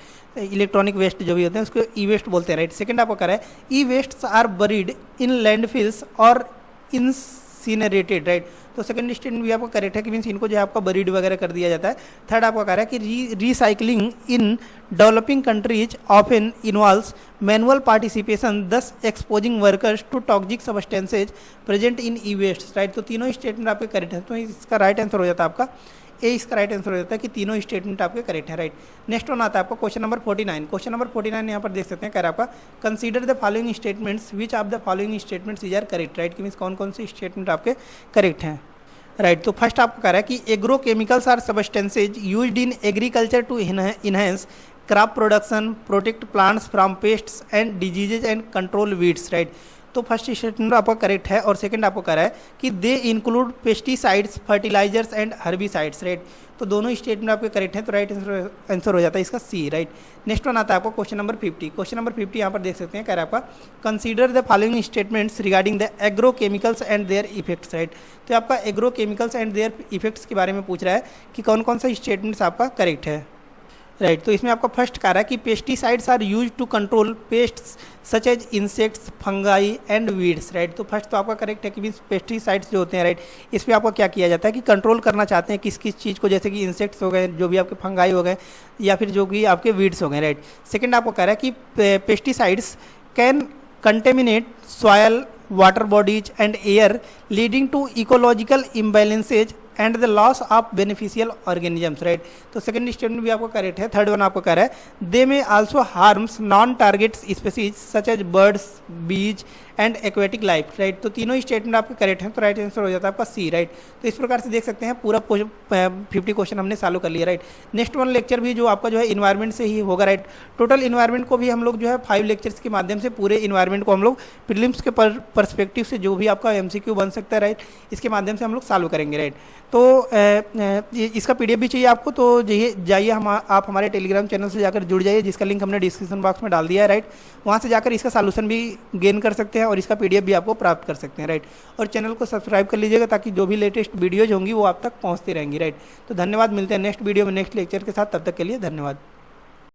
Speaker 1: इलेक्ट्रॉनिक वेस्ट जो भी होते हैं उसको ई वेस्ट बोलते हैं। राइट, सेकंड आपको कह रहा है e waste are buried in landfills or incinerated. Right, तो सेकंड स्टेटमेंट भी आपको करेक्ट है कि मीन्स इनको जो है आपका बरीड वगैरह कर दिया जाता है। थर्ड आपका कह रहा है कि recycling in developing countries often involves manual participation thus exposing workers to toxic substances present in e waste. Right, तो तीनों स्टेटमेंट आपके करेक्ट है, तो इसका राइट आंसर हो जाता है आपका ए इसका राइट आंसर हो जाता है कि तीनों स्टेटमेंट आपके करेक्ट हैं, राइट। नेक्स्ट वन आता है आपका क्वेश्चन नंबर 49। क्वेश्चन नंबर 49 यहाँ पर देख सकते हैं, कह रहा है आपका consider the following statements which of the following statements is are correct, right. कि मीन्स कौन कौन से स्टेटमेंट आपके करेक्ट हैं, राइट। तो फर्स्ट आपको कह रहा है कि agrochemicals are substances used in agriculture to enhance crop production, protect plants from pests and diseases and control weeds, right. तो फर्स्ट स्टेटमेंट आपका करेक्ट है। और सेकंड आपको कह रहा है कि they include pesticides, fertilizers and herbicides, right. तो दोनों स्टेटमेंट आपके करेक्ट हैं, तो राइट आंसर हो जाता है इसका सी, राइट। नेक्स्ट वन आता है आपको क्वेश्चन नंबर 50। क्वेश्चन नंबर 50 यहाँ पर देख सकते हैं, कह रहा है आपका consider the following statements regarding the agro chemicals and there effects, right. तो आपका agro chemicals and there effects के बारे में पूछ रहा है कि कौन कौन सा स्टेटमेंट्स आपका करेक्ट है, राइट। तो इसमें आपका फर्स्ट कह रहा है कि pesticides are use to control pests such as insects, fungi and weeds, right. तो फर्स्ट तो आपका करेक्ट है कि मीन्स पेस्टिसाइड्स जो होते हैं, राइट, इस पर आपको क्या किया जाता है कि कंट्रोल करना चाहते हैं किस किस चीज़ को, जैसे कि इंसेक्ट्स हो गए, जो भी आपके फंगाई हो गए, या फिर जो भी आपके वीड्स हो गए, राइट। सेकेंड आपको कह रहा है कि pesticides can contaminate soil, water bodies and air leading to ecological imbalances and the loss of beneficial organisms, right. तो सेकंड स्टेटमेंट भी आपको करेक्ट है। थर्ड वन आपको कह रहा है they may also harms non target species such as birds, bees and aquatic life, right. तो तीनों स्टेटमेंट आपके करेक्ट हैं, तो राइट आंसर हो जाता है आपका सी, राइट। तो इस प्रकार से देख सकते हैं पूरा 50 क्वेश्चन हमने सॉल्व कर लिया, राइट। नेक्स्ट वन लेक्चर भी जो आपका जो है इन्वायरमेंट से ही होगा, राइट। टोटल इन्वायरमेंट को भी हम लोग जो है 5 लेक्चर्स के माध्यम से पूरे इन्वायरमेंट को हम लोग प्रीलिम्स के परस्पेक्टिव से जो भी आपका MCQ बन सकता है, राइट, इसके माध्यम से हम लोग सॉल्व करेंगे, राइट। तो इसका PDF भी चाहिए आपको, तो जाइए आप हमारे टेलीग्राम चैनल से जाकर जुड़ जाइए, जिसका लिंक हमने डिस्क्रिप्शन बॉक्स में डाल दिया है, राइट। वहाँ से जाकर इसका सॉल्यूशन भी गेन कर सकते हैं और इसका PDF भी आपको प्राप्त कर सकते हैं, राइट। और चैनल को सब्सक्राइब कर लीजिएगा ताकि जो भी लेटेस्ट वीडियोज होंगी वो आप तक पहुँचती रहेंगी, राइट। तो धन्यवाद, मिलते हैं नेक्स्ट वीडियो में नेक्स्ट लेक्चर के साथ, तब तक के लिए धन्यवाद।